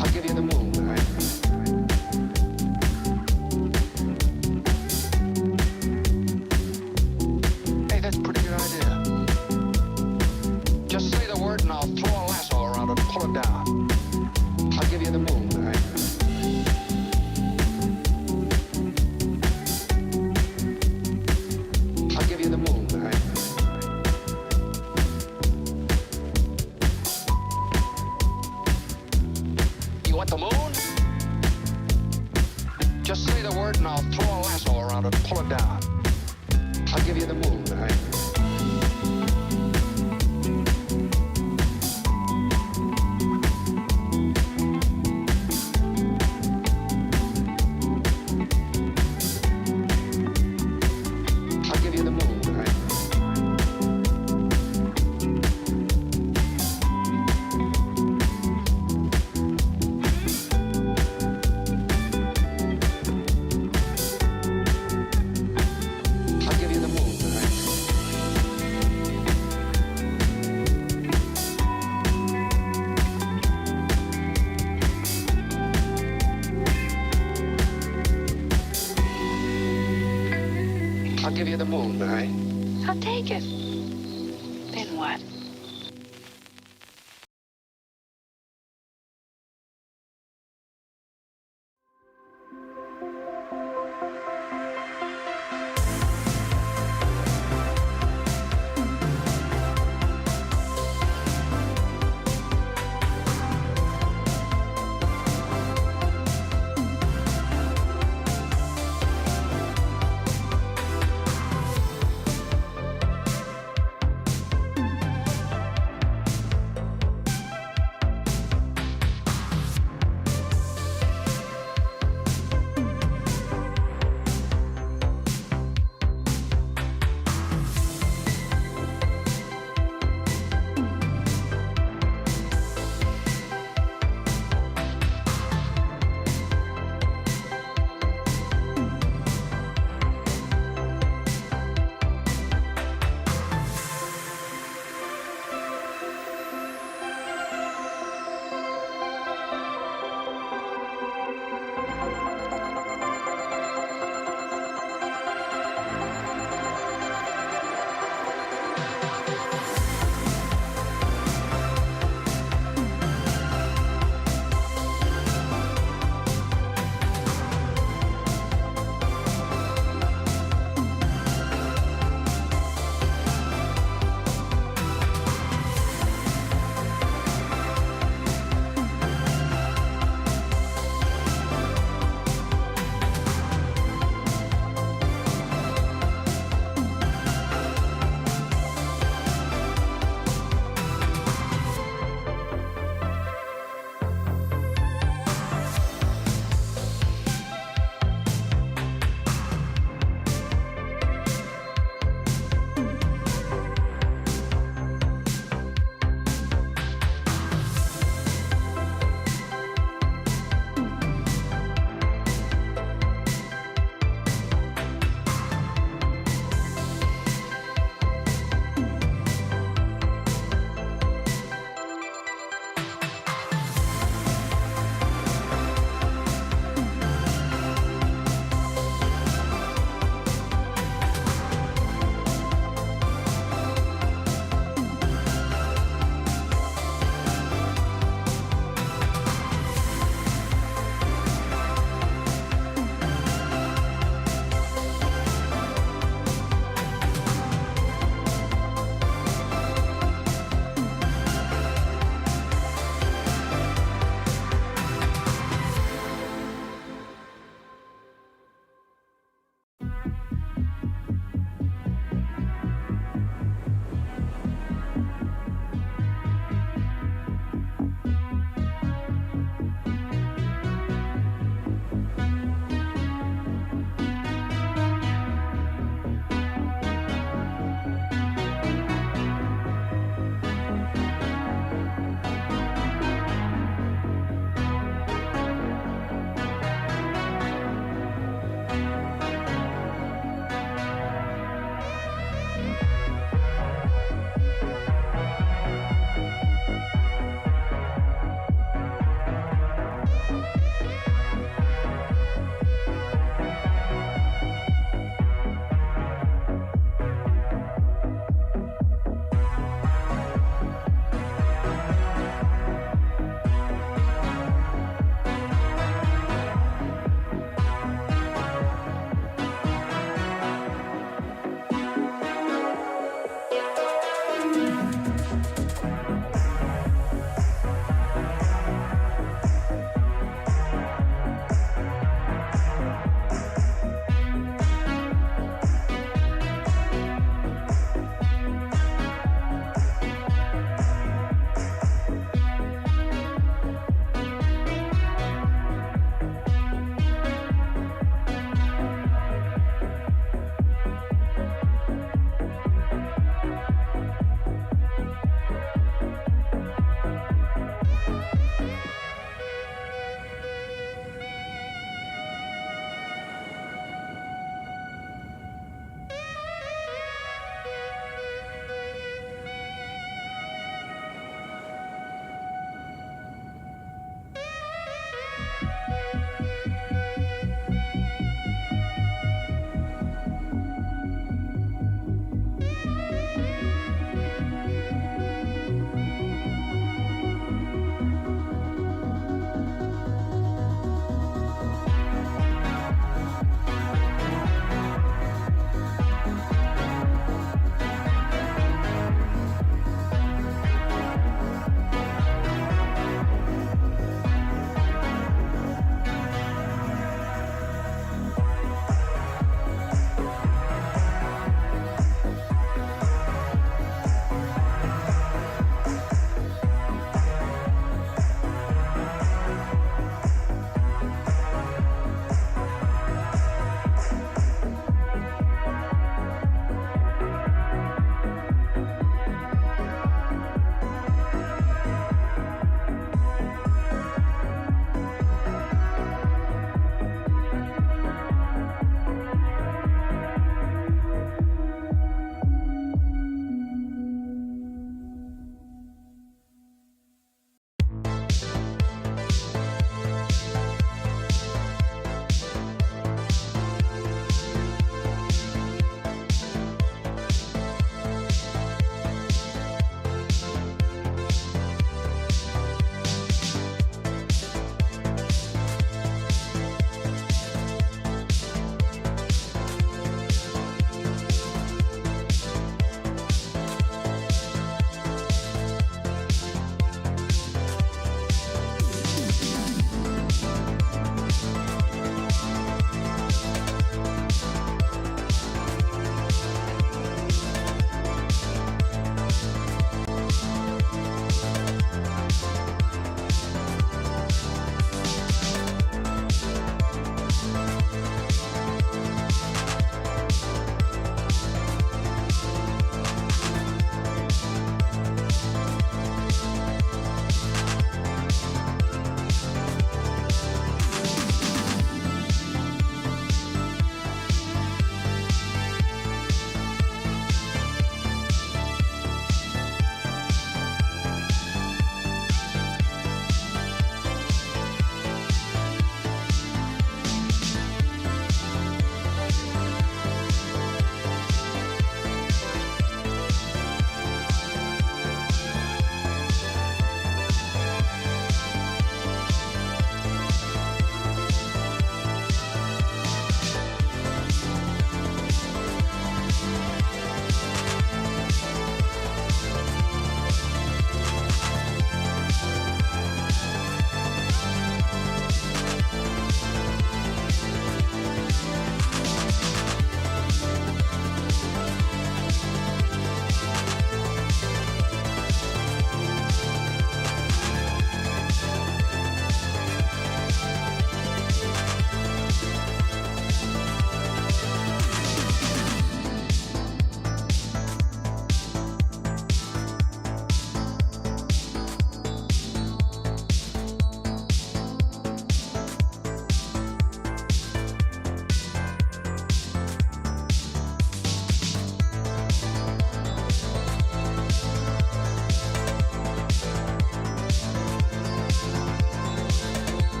[SPEAKER 2] I'll give you the moon, Barry. Hey, that's a pretty good idea. Just say the word and I'll throw a lasso around it and pull it down. I'll give you the moon, Barry. I'll give you the moon, Barry. You want the moon? Just say the word and I'll throw a lasso around it and pull it down. I'll give you the moon, Barry. I'll give you the moon, Barry. I'll give you the moon, Barry. I'll give you the moon, Barry.
[SPEAKER 3] I'll take it. Then what?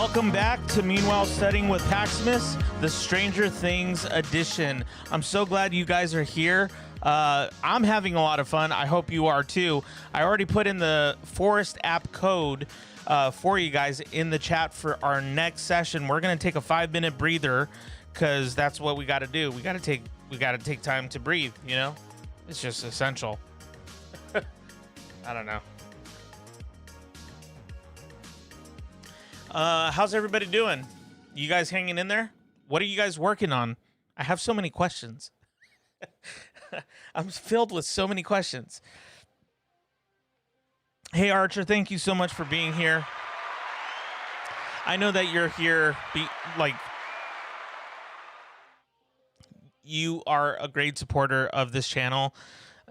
[SPEAKER 1] Welcome back to Meanwhile Studying with Paximus, the Stranger Things edition. I'm so glad you guys are here. I'm having a lot of fun. I hope you are too. I already put in the Forest app code for you guys in the chat for our next session. We're gonna take a 5-minute breather because that's what we got to do. We got to take time to breathe. You know, it's just essential. I don't know. How's everybody doing? You guys hanging in there? What are you guys working on? I have so many questions. I'm filled with so many questions. Hey, Archer, thank you so much for being here. I know that you're here, you are a great supporter of this channel.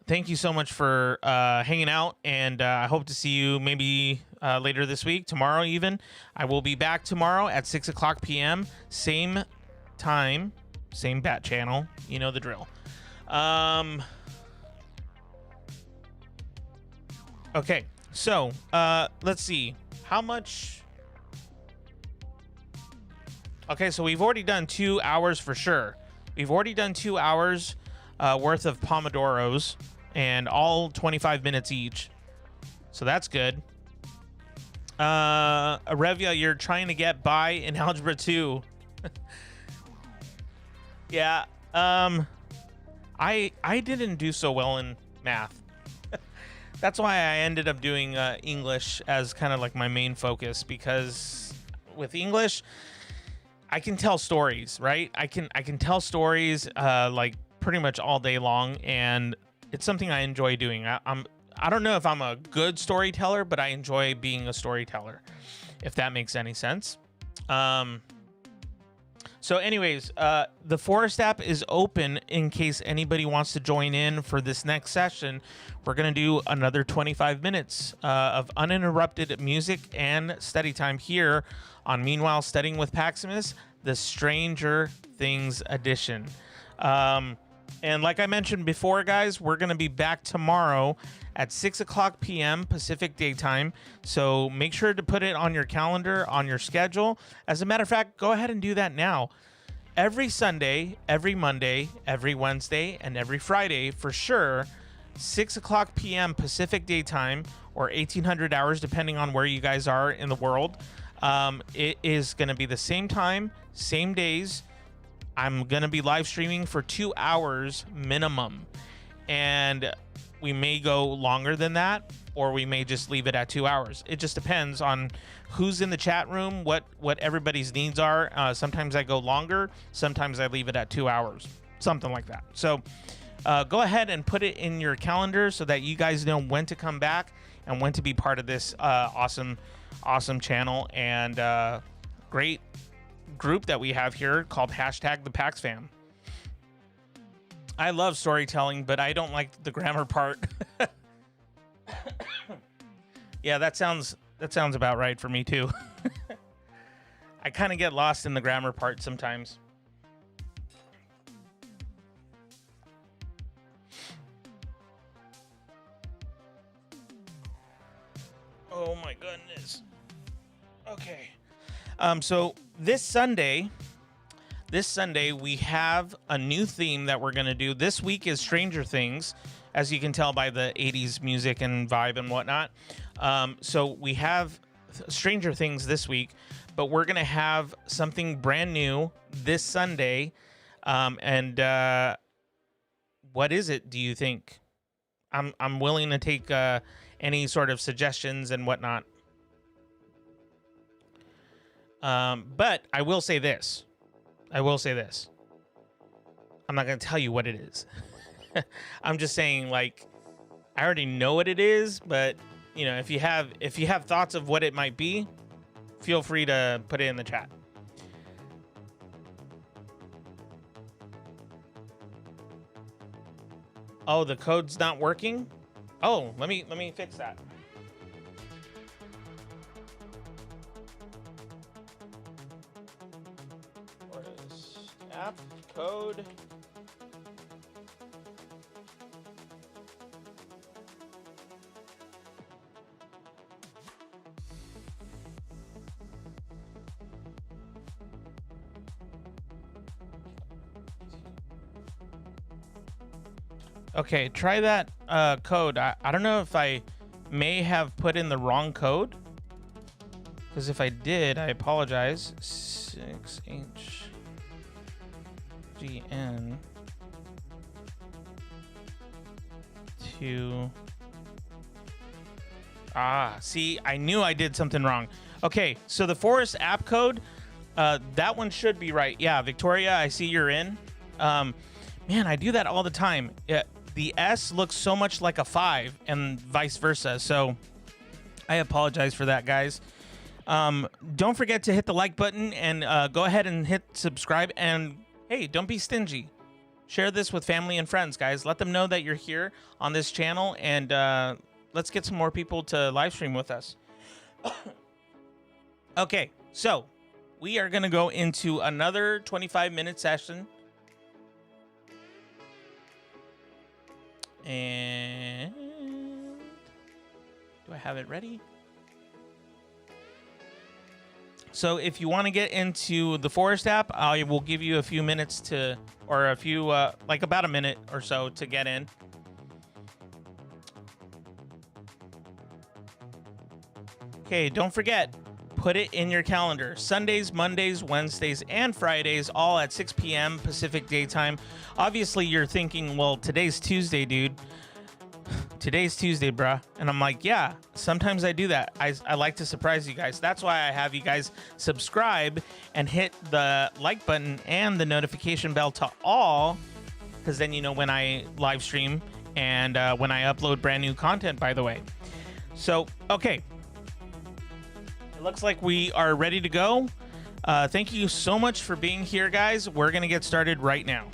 [SPEAKER 1] Thank you so much for hanging out, and I hope to see you maybe later this week, tomorrow even. I will be back tomorrow at 6 o'clock p.m. Same time, same bat channel. You know the drill. Okay, so let's see. How much... Okay, so we've already done 2 hours for sure. We've already done 2 hours worth of Pomodoros, and all 25 minutes each. So that's good. Arevia, you're trying to get by in Algebra 2. Yeah. I didn't do so well in math. That's why I ended up doing English as kind of like my main focus, because with English, I can tell stories, right? I can tell stories like pretty much all day long, and it's something I enjoy doing. I don't know if I'm a good storyteller, but I enjoy being a storyteller, if that makes any sense. So anyways, the Forest app is open in case anybody wants to join in for this next session. We're going to do another 25 minutes of uninterrupted music and study time here on Meanwhile Studying with Paximus, the Stranger Things edition. And like I mentioned before, guys, we're going to be back tomorrow at 6 o'clock p.m. Pacific Daytime. So make sure to put it on your calendar, on your schedule. As a matter of fact, go ahead and do that now. Every Sunday, every Monday, every Wednesday, and every Friday, for sure, 6 o'clock p.m. Pacific Daytime, or 1800 hours, depending on where you guys are in the world. It is going to be the same time, same days. I'm going to be live streaming for 2 hours minimum, and we may go longer than that, or we may just leave it at 2 hours. It just depends on who's in the chat room, what everybody's needs are. Sometimes I go longer, sometimes I leave it at 2 hours, something like that. So go ahead and put it in your calendar so that you guys know when to come back and when to be part of this awesome channel and great group that we have here called #ThePaxFam. I love storytelling, but I don't like the grammar part. Yeah, that sounds about right for me too. I kind of get lost in the grammar part sometimes. Oh my goodness. Okay. So this Sunday we have a new theme that we're going to do. This week is Stranger Things, as you can tell by the 80s music and vibe and whatnot. So we have Stranger Things this week, but we're going to have something brand new this Sunday. And what is it, do you think? I'm willing to take any sort of suggestions and whatnot. But I will say this. I'm not going to tell you what it is. I'm just saying, like, I already know what it is, but you know, if you have thoughts of what it might be, feel free to put it in the chat. Oh, the code's not working? Oh, let me fix that. App code. Okay, try that code. I don't know if I may have put in the wrong code. Because if I did, I apologize. 6HGN 2. See, I knew I did something wrong. Okay, so the Forest app code, that one should be right. Yeah, Victoria, I see you're in. Man, I do that all the time. The S looks so much like a 5 and vice versa. So I apologize for that, guys. Don't forget to hit the like button and go ahead and hit subscribe. And hey, don't be stingy. Share this with family and friends, guys. Let them know that you're here on this channel, and let's get some more people to live stream with us. Okay, so we are going to go into another 25-minute session. And do I have it ready? So if you want to get into the Forest app, I will give you a few minutes to, or a few, like about a minute or so to get in. Okay, don't forget, put it in your calendar. Sundays, Mondays, Wednesdays, and Fridays, all at 6 p.m. Pacific Daytime. Obviously, you're thinking, well, today's Tuesday, dude. Today's Tuesday, bruh. And I'm like, yeah, sometimes I do that. I like to surprise you guys. That's why I have you guys subscribe and hit the like button and the notification bell to all, because then you know when I live stream and when I upload brand new content, by the way. So, okay. It looks like we are ready to go. Thank you so much for being here, guys. We're going to get started right now.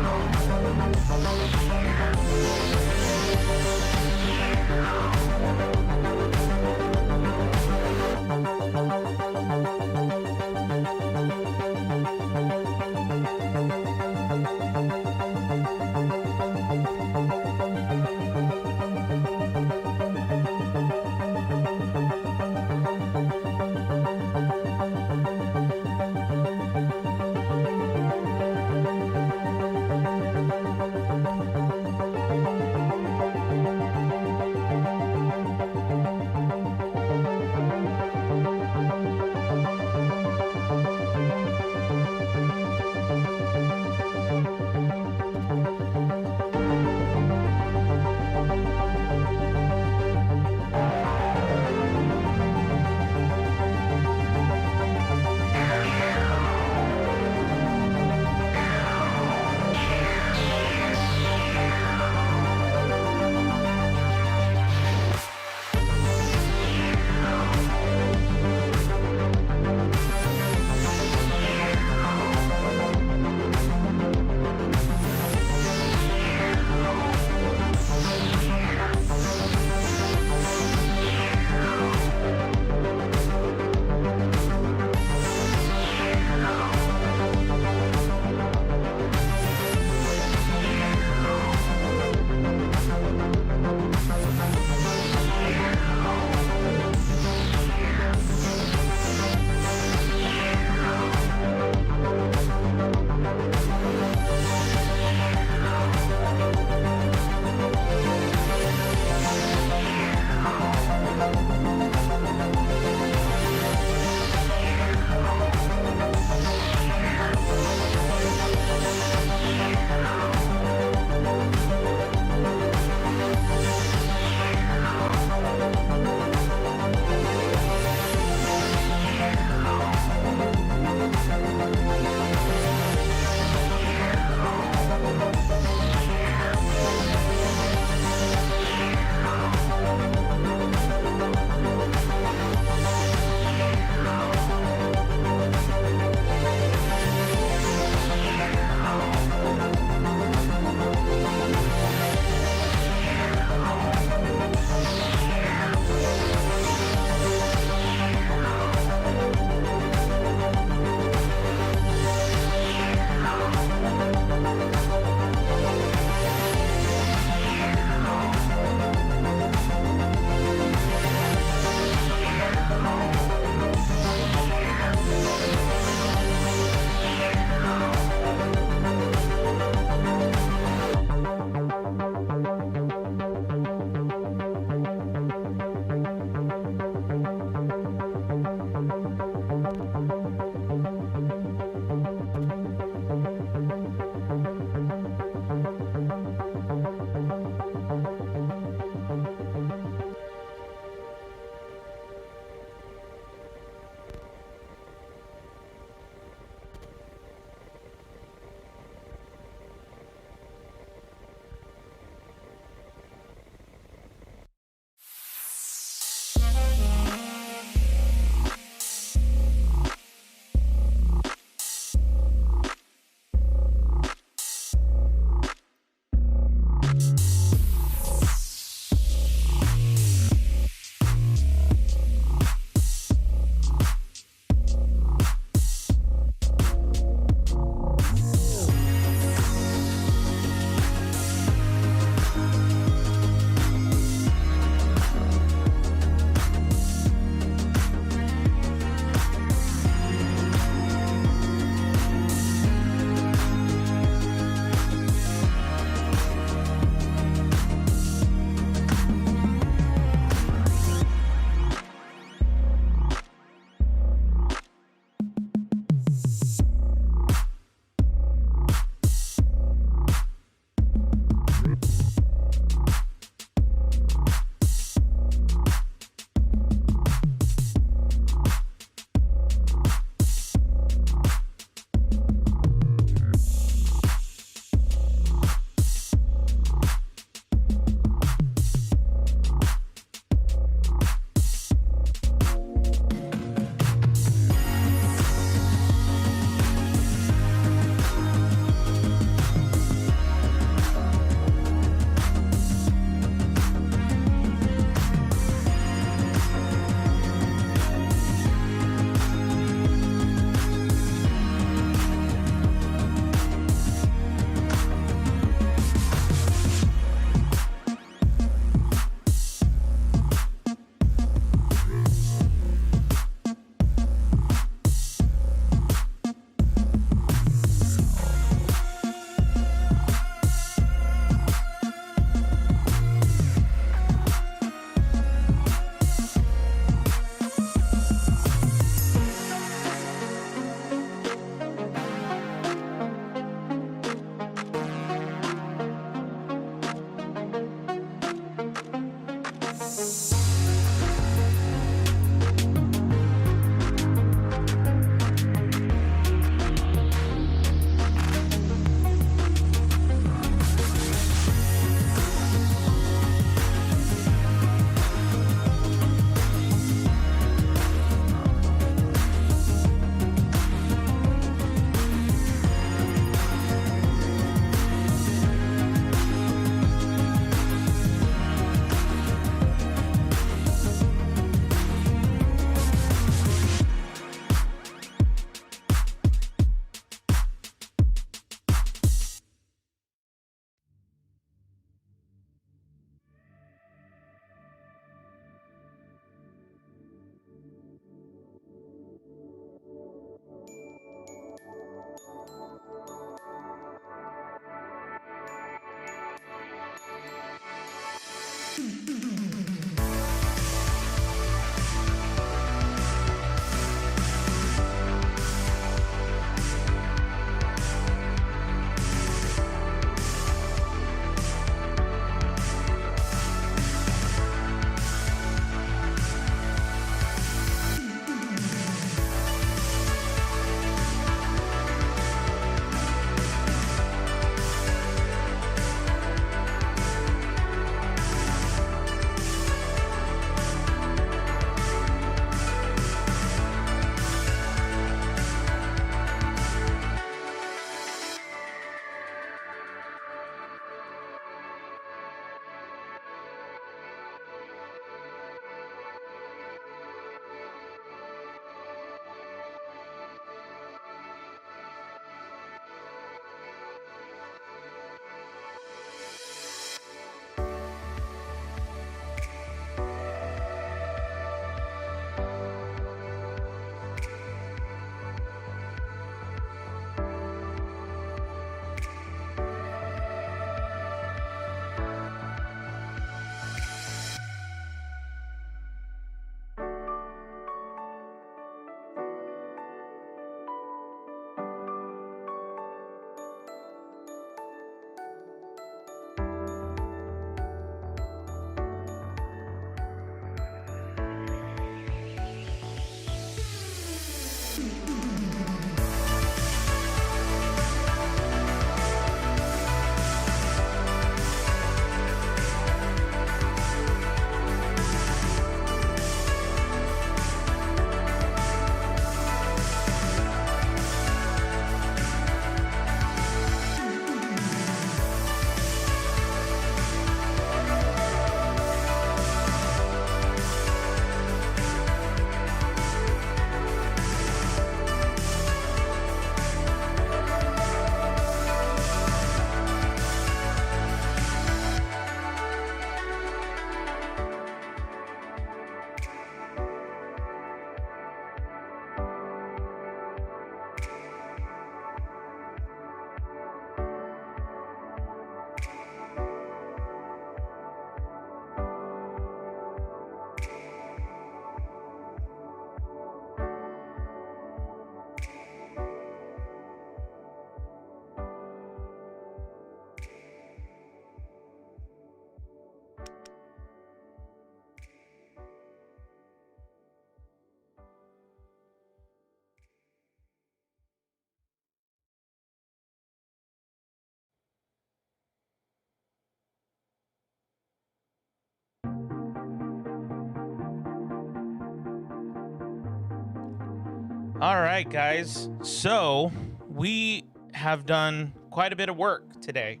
[SPEAKER 1] All right, guys. So we have done quite a bit of work today,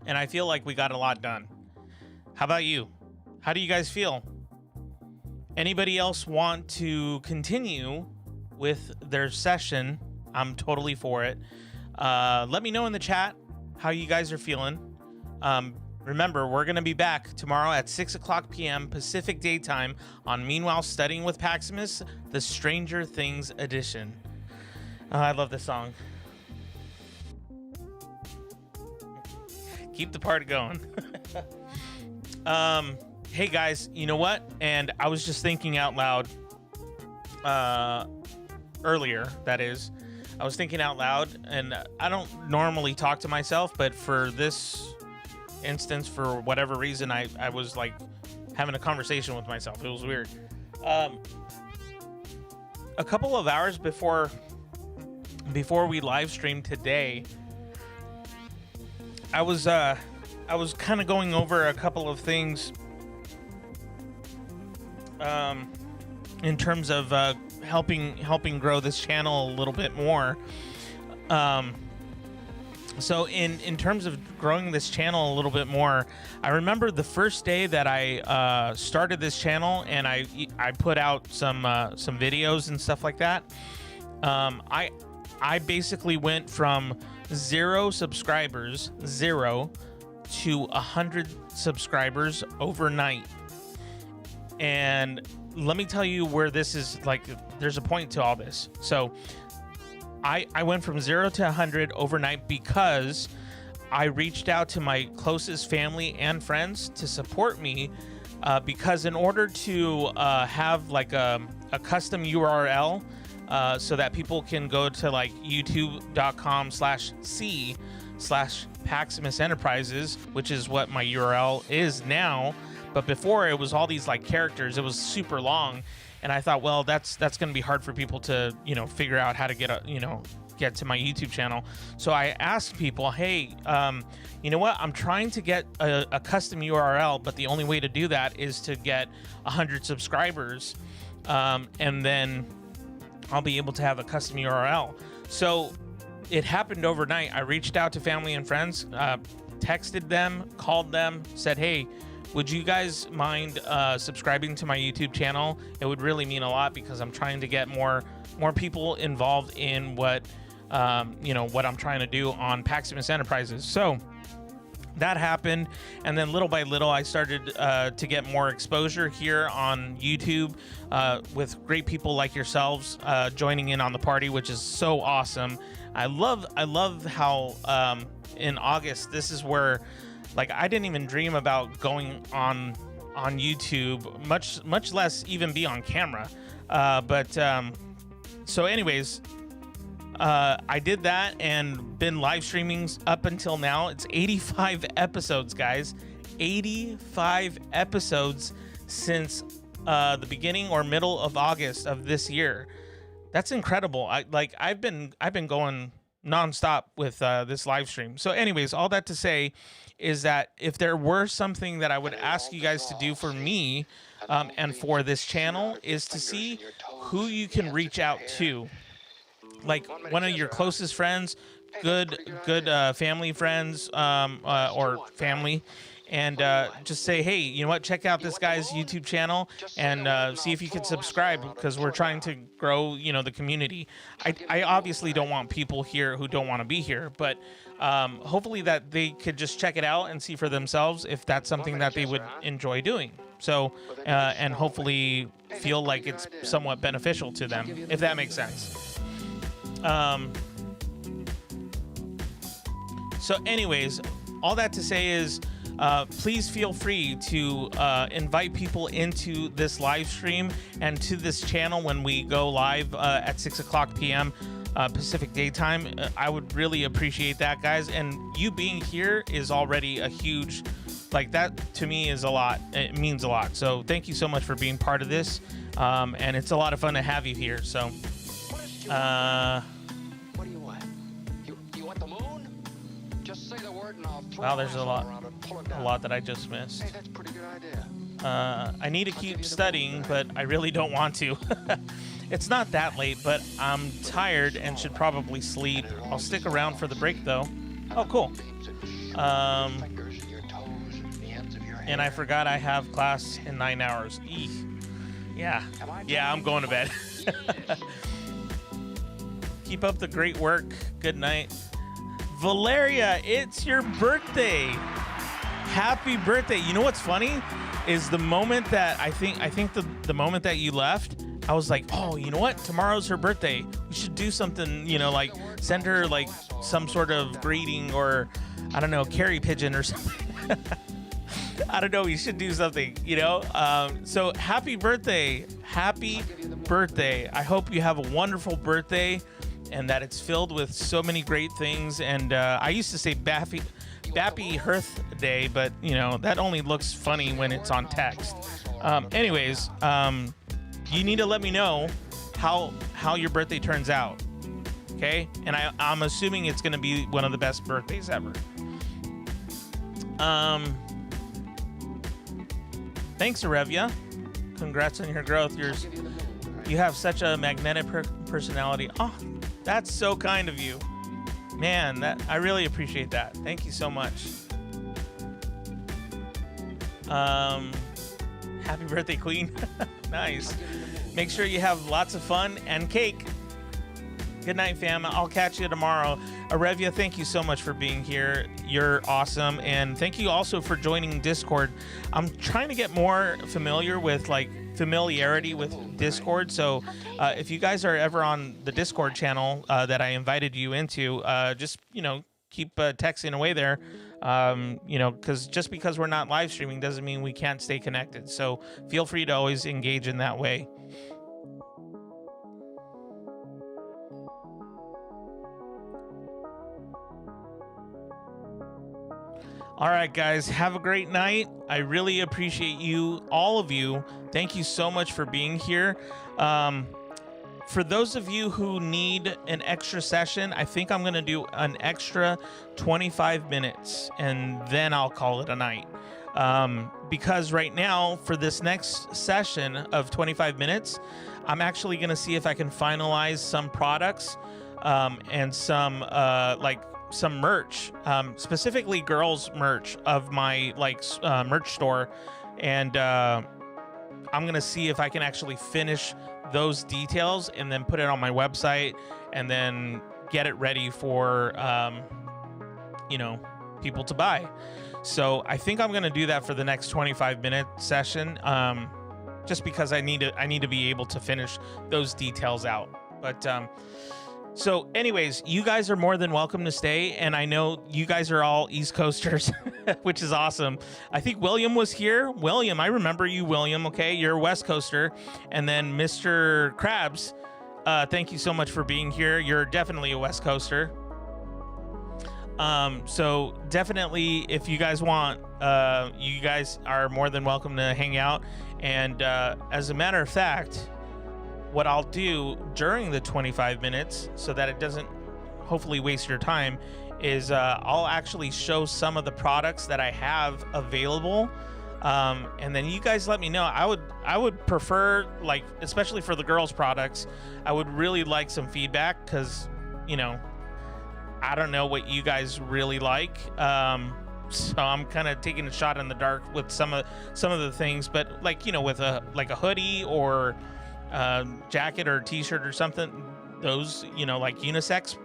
[SPEAKER 1] and I feel like we got a lot done. How about you? How do you guys feel? Anybody else want to continue with their session? I'm totally for it. Let me know in the chat how you guys are feeling. Remember, we're going to be back tomorrow at 6 o'clock p.m. Pacific Daytime on Meanwhile Studying with Paximus, the Stranger Things edition. I love this song. Keep the party going. Hey, guys, you know what? And I was just thinking out loud earlier, that is. I was thinking out loud, and I don't normally talk to myself, but for this instance, for whatever reason, I was like having a conversation with myself. It was weird. A couple of hours before we live streamed today, I was kind of going over a couple of things in terms of helping grow this channel a little bit more. So in terms of growing this channel a little bit more, I remember the first day that I started this channel and I put out some videos and stuff like that. I basically went from 0 subscribers, 0 to 100 subscribers overnight. And let me tell you where this is, like, there's a point to all this. So I went from 0 to 100 overnight because I reached out to my closest family and friends to support me, because in order to have like a custom URL, so that people can go to like youtube.com/c/Paximus Enterprises, which is what my URL is now. But before, it was all these like characters. It was super long, and I thought, well, that's going to be hard for people to, you know, figure out how to get get to my YouTube channel. So I asked people, hey, you know what? I'm trying to get a custom URL, but the only way to do that is to get 100 subscribers, and then I'll be able to have a custom URL. So it happened overnight. I reached out to family and friends, texted them, called them, said, hey, would you guys mind subscribing to my YouTube channel? It would really mean a lot, because I'm trying to get more people involved in what what I'm trying to do on Paximus Enterprises. So that happened, and then little by little I started to get more exposure here on YouTube, with great people like yourselves joining in on the party, which is so awesome. I love how in August, this is where, like, I didn't even dream about going on YouTube, much less even be on camera. So anyways, I did that and been live streaming up until now. It's 85 episodes, guys. 85 episodes since the beginning or middle of August of this year. That's incredible. I've been going nonstop with this live stream. So anyways, all that to say is that if there were something that I would ask you guys to do for me, and for this channel, is to see who you can reach out to. Like one of your closest friends, good family friends, or family, and just say, hey, you know what, check out this guy's YouTube channel and see if you can subscribe, because we're trying to grow, the community. I obviously don't want people here who don't want to be here, but hopefully that they could just check it out and see for themselves if that's something that they would enjoy doing. So, and hopefully feel like it's somewhat beneficial to them, if that makes sense. So anyways, all that to say is, please feel free to invite people into this live stream and to this channel when we go live at 6 o'clock p.m. Pacific Daytime. I would really appreciate that, guys. And you being here is already a huge, like, that to me is a lot. It means a lot. So thank you so much for being part of this. And it's a lot of fun to have you here. So,
[SPEAKER 2] what do you want? You want the moon? Just say the word and I'll throw
[SPEAKER 1] wow, there's a lot that I just missed.
[SPEAKER 2] Hey, that's a pretty good idea.
[SPEAKER 1] I need to keep studying, but I really don't want to. It's not that late, but I'm tired and should probably sleep. I'll stick around for the break, though. Oh, cool. And I forgot I have class in 9 hours. Eek. Yeah, I'm going to bed. Keep up the great work. Good night. Valeria, it's your birthday. Happy birthday. You know what's funny is the moment that I think the moment that you left, I was like, oh, you know what? Tomorrow's her birthday. We should do something, like send her like some sort of greeting, or I don't know, carry pigeon or something. I don't know. We should do something, So happy birthday. Happy birthday. I hope you have a wonderful birthday and that it's filled with so many great things. And I used to say Bappy Hearth Day, but that only looks funny when it's on text. Anyways, you need to let me know how your birthday turns out, okay? And I'm assuming it's going to be one of the best birthdays ever. Thanks, Arevia. Congrats on your growth. You have such a magnetic personality. Oh, that's so kind of you. Man, I really appreciate that. Thank you so much. Happy birthday, Queen. Nice. Make sure you have lots of fun and cake. Good night, fam. I'll catch you tomorrow. Arevia, thank you so much for being here. You're awesome. And thank you also for joining Discord. I'm trying to get more familiarity with Discord. So if you guys are ever on the Discord channel that I invited you into, just, texting away there. Because just because we're not live streaming doesn't mean we can't stay connected. So feel free to always engage in that way. All right, guys, have a great night. I really appreciate you, all of you. Thank you so much for being here. For those of you who need an extra session, I think I'm going to do an extra 25 minutes, and then I'll call it a night. Because right now, for this next session of 25 minutes, I'm actually going to see if I can finalize some products and some merch, specifically girls merch of my merch store, and I'm gonna see if I can actually finish those details and then put it on my website and then get it ready for people to buy. So I think I'm gonna do that for the next 25-minute session, just because I need to be able to finish those details out. But so anyways, you guys are more than welcome to stay. And I know you guys are all East Coasters, which is awesome. I think William was here. William, I remember you, William. Okay, you're a West Coaster. And then Mr. Krabs, thank you so much for being here. You're definitely a West Coaster. So definitely, if you guys want, you guys are more than welcome to hang out. And as a matter of fact, what I'll do during the 25 minutes, so that it doesn't hopefully waste your time, is I'll actually show some of the products that I have available, and then you guys let me know. I would prefer, especially for the girls products, I would really like some feedback, because I don't know what you guys really like, so I'm kind of taking a shot in the dark with some of the things. But with a hoodie or jacket or t-shirt or something, those unisex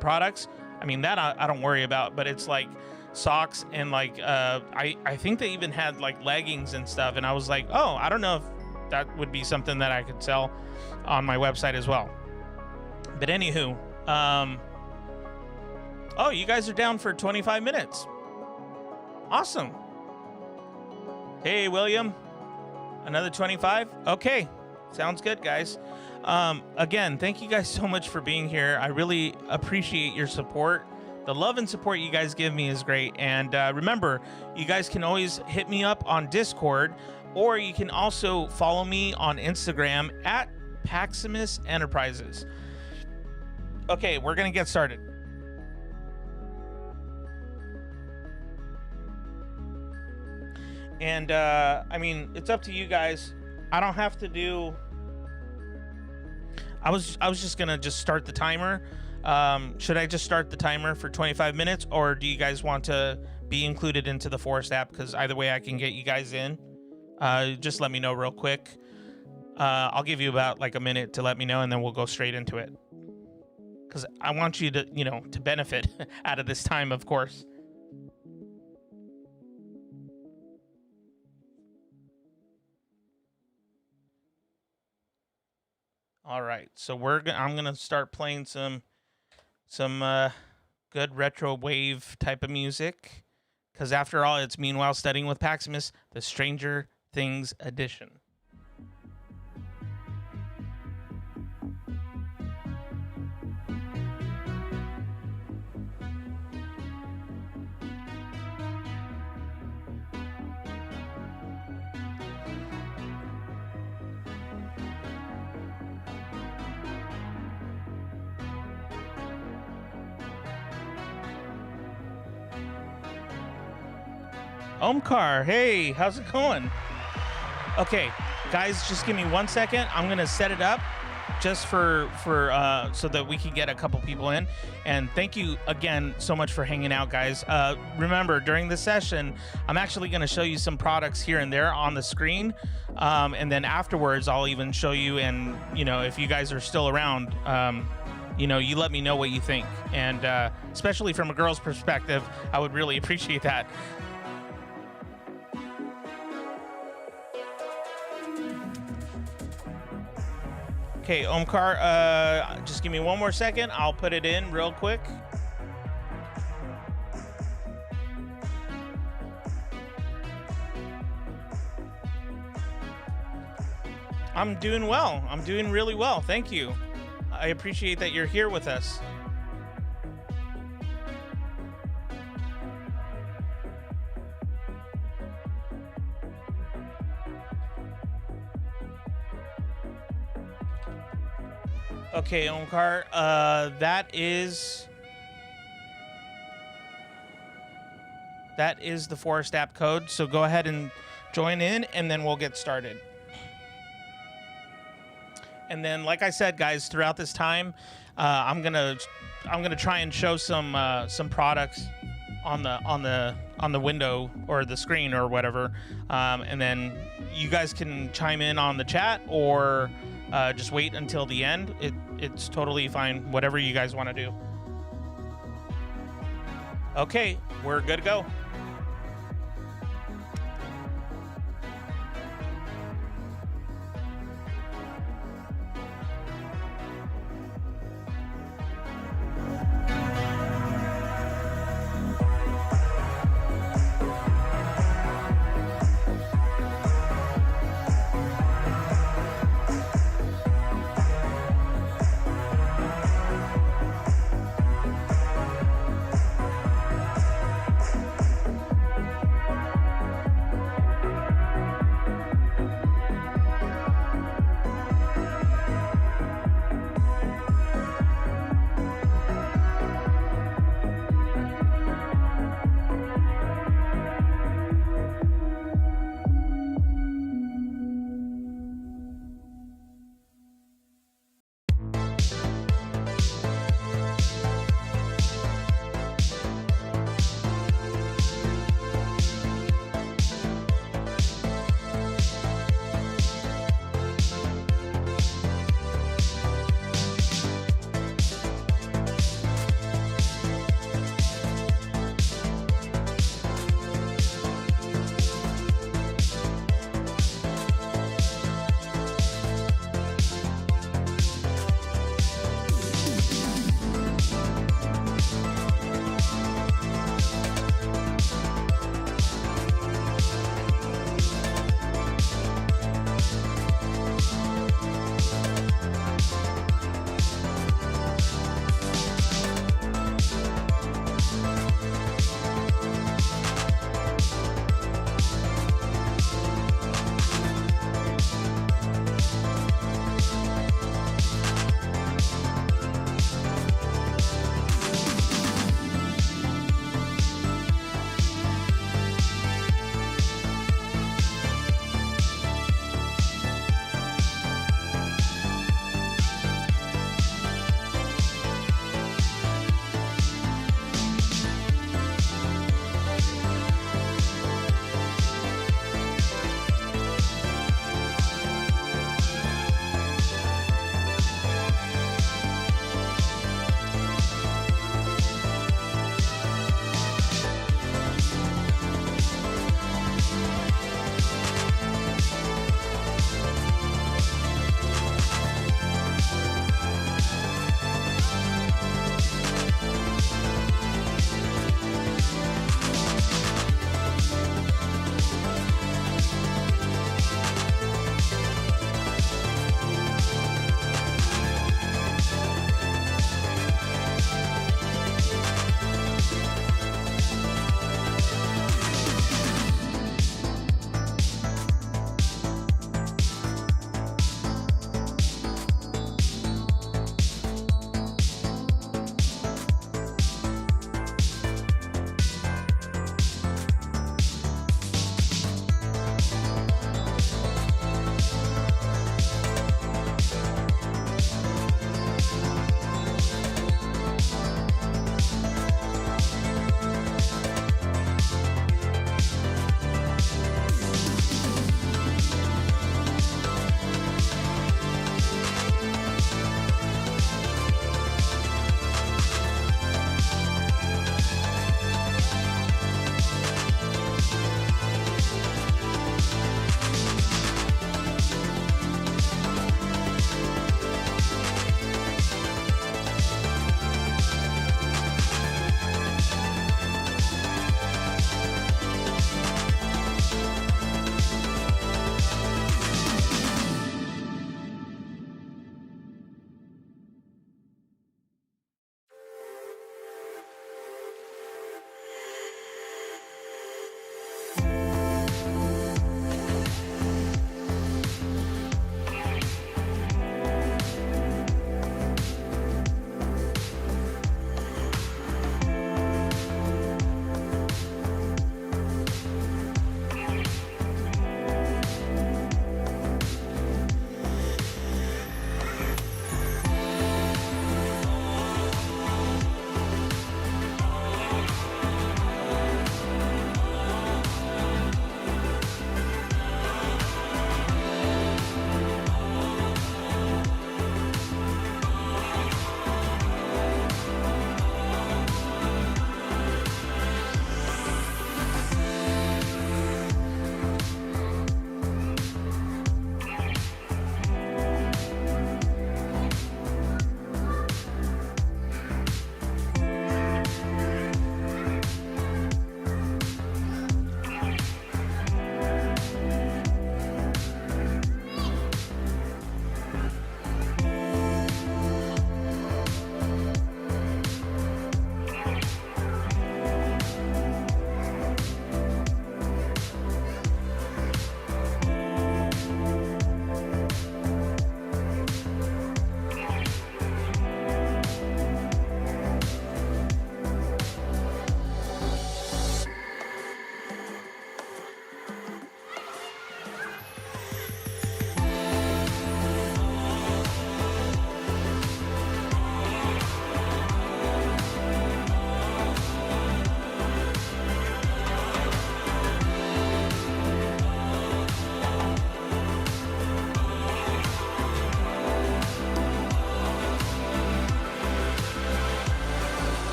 [SPEAKER 1] products, I mean, that I don't worry about. But it's like socks and I think they even had leggings and stuff, and I was like, oh, I don't know if that would be something that I could sell on my website as well. But anywho, oh, you guys are down for 25 minutes. Awesome. Hey, William, another 25. Okay, sounds good, guys. Again, thank you guys so much for being here. I really appreciate your support. The love and support you guys give me is great. And remember, you guys can always hit me up on Discord, or you can also follow me on Instagram at Paximus Enterprises. Okay, we're gonna get started. And I mean, it's up to you guys. I don't have to do. I was just gonna start the timer. Should I just start the timer for 25 minutes, or do you guys want to be included into the Forest app? Because either way, I can get you guys in. Just let me know real quick. I'll give you about a minute to let me know, and then we'll go straight into it. Because I want you to, to benefit out of this time, of course. All right, so I'm gonna start playing some good retro wave type of music, because after all, it's Meanwhile Studying with Paximus, the Stranger Things edition. Omkar, hey, how's it going? Okay, guys, just give me 1 second. I'm gonna set it up just for so that we can get a couple people in. And thank you again so much for hanging out, guys. Remember, during the session, I'm actually gonna show you some products here and there on the screen, and then afterwards, I'll even show you. And if you guys are still around, you let me know what you think. And especially from a girl's perspective, I would really appreciate that. Okay, Omkar, just give me 1 more second. I'll put it in real quick. I'm doing well. I'm doing really well. Thank you. I appreciate that you're here with us. Okay, Omkar, that is the Forest app code. So go ahead and join in, and then we'll get started. And then, like I said, guys, throughout this time, I'm gonna try and show some products on the window or the screen or whatever, and then you guys can chime in on the chat or just wait until the end. It's totally fine, whatever you guys want to do. Okay, we're good to go.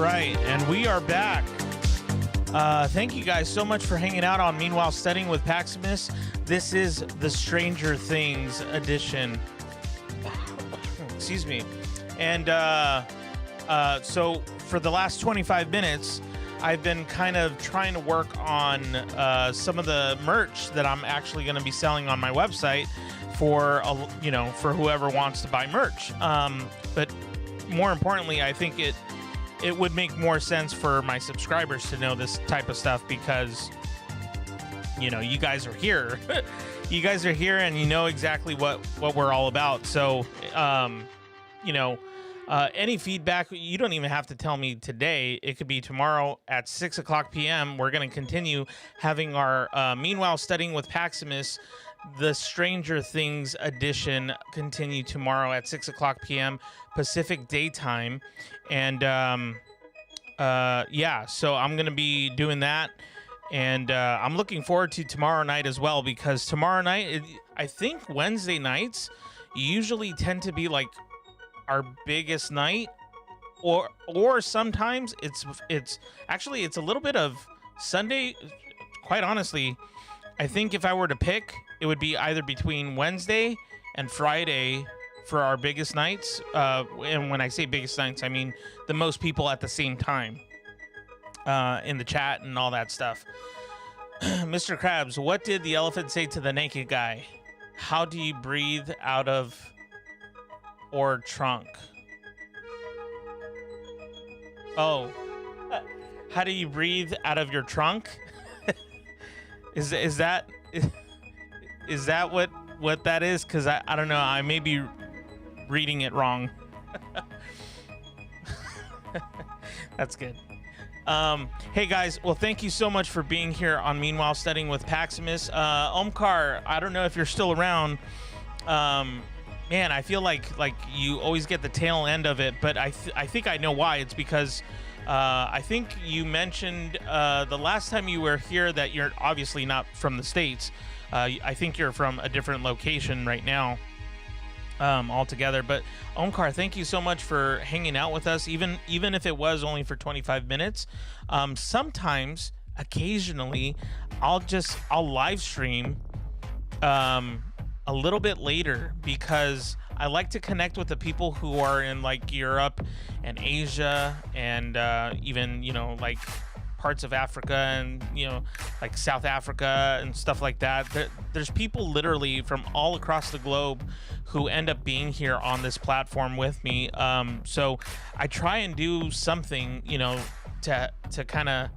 [SPEAKER 1] right, and we are back. Thank you guys so much for hanging out on Meanwhile Studying with Paximus. This is the Stranger Things edition. Excuse me. And so for the last 25 minutes, I've been kind of trying to work on some of the merch that I'm actually going to be selling on my website for, for whoever wants to buy merch. But more importantly, I think it would make more sense for my subscribers to know this type of stuff because, you guys are here. You guys are here and you know exactly what we're all about. So, any feedback, you don't even have to tell me today. It could be tomorrow at 6 o'clock p.m. We're going to continue having our Meanwhile Studying with Paximus, the Stranger Things edition, continue tomorrow at 6 o'clock p.m. Pacific Daytime. And so I'm going to be doing that. And I'm looking forward to tomorrow night as well, because tomorrow night, I think Wednesday nights usually tend to be like our biggest night, or sometimes it's a little bit of Sunday. Quite honestly, I think if I were to pick, it would be either between Wednesday and Friday for our biggest nights. And when I say biggest nights, I mean the most people at the same time in the chat and all that stuff. Mr. Krabs, what did the elephant say to the naked guy? How do you breathe out of or trunk? Oh, how do you breathe out of your trunk? Is that what that is? Because I don't know. I may be reading it wrong. That's good. Hey guys, well, thank you so much for being here on Meanwhile Studying with Paximus. Omkar, I don't know if you're still around. Man, I feel like you always get the tail end of it, but I think I know why. It's because I think you mentioned the last time you were here that you're obviously not from the States. I think you're from a different location right now altogether. But Omkar, thank you so much for hanging out with us, even if it was only for 25 minutes. Sometimes, occasionally, I'll live stream a little bit later, because I like to connect with the people who are in like Europe and Asia and even like parts of Africa and like South Africa and stuff like that. There's people literally from all across the globe who end up being here on this platform with me. So I try and do something to kind of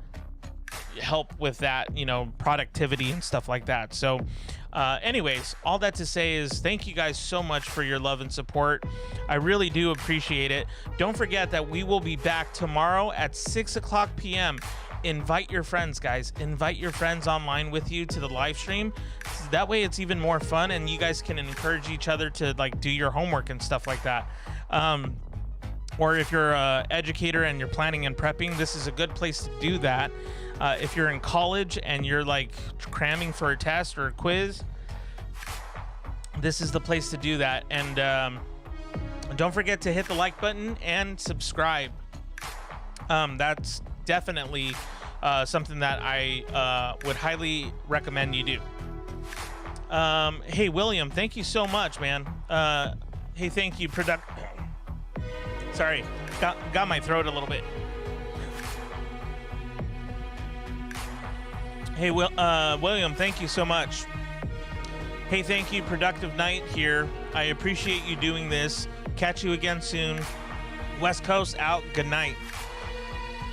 [SPEAKER 1] help with that, productivity and stuff like that. So anyways, all that to say is thank you guys so much for your love and support. I really do appreciate it. Don't forget that we will be back tomorrow at 6 o'clock p.m. Invite your friends, guys. Invite your friends online with you to the live stream. That way it's even more fun and you guys can encourage each other to like do your homework and stuff like that. Or if you're an educator and you're planning and prepping, this is a good place to do that. If you're in college and you're like cramming for a test or a quiz, this is the place to do that. And don't forget to hit the like button and subscribe. That's definitely something that I would highly recommend you do. Hey, William, thank you so much, man. Hey, thank you, Sorry, got my throat a little bit. Hey, William, thank you so much. Hey, thank you, Productive Night here. I appreciate you doing this. Catch you again soon. West Coast out. Good night.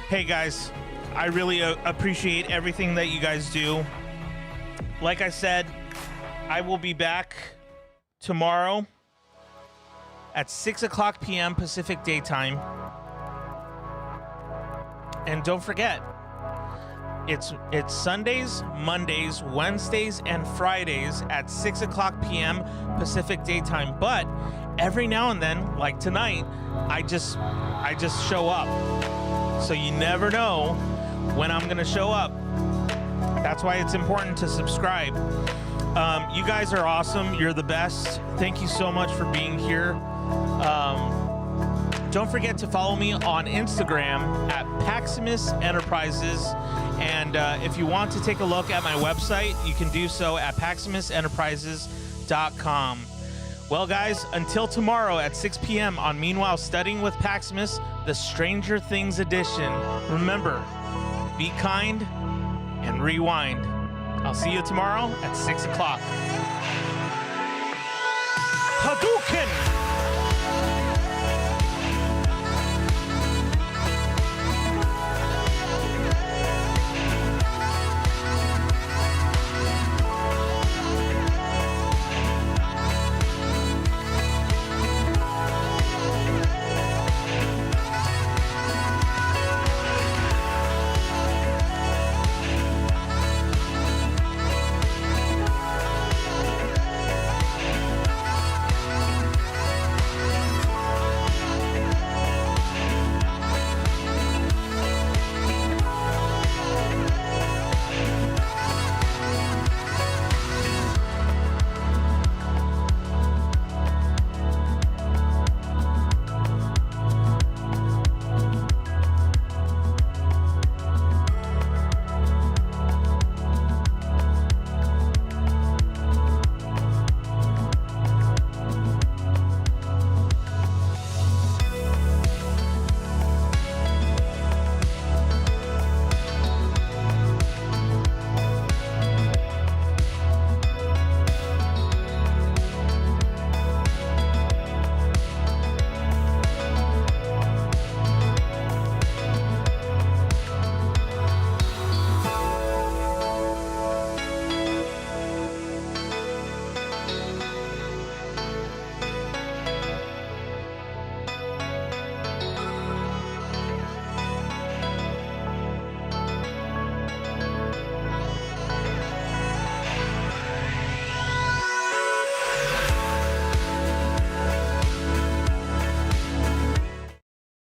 [SPEAKER 1] Hey, guys, I really appreciate everything that you guys do. Like I said, I will be back tomorrow at 6 o'clock p.m. Pacific Daytime. And don't forget, it's Sundays, Mondays, Wednesdays, and Fridays at 6 o'clock p.m. Pacific Daytime. But every now and then, like tonight, I just show up. So you never know when I'm gonna show up. That's why it's important to subscribe. You guys are awesome. You're the best. Thank you so much for being here. Don't forget to follow me on Instagram at Paximus Enterprises. And if you want to take a look at my website, you can do so at PaximusEnterprises.com. Well, guys, until tomorrow at 6 p.m. on Meanwhile Studying with Paximus, the Stranger Things edition. Remember, be kind and rewind. I'll see you tomorrow at 6 o'clock. Hadouken!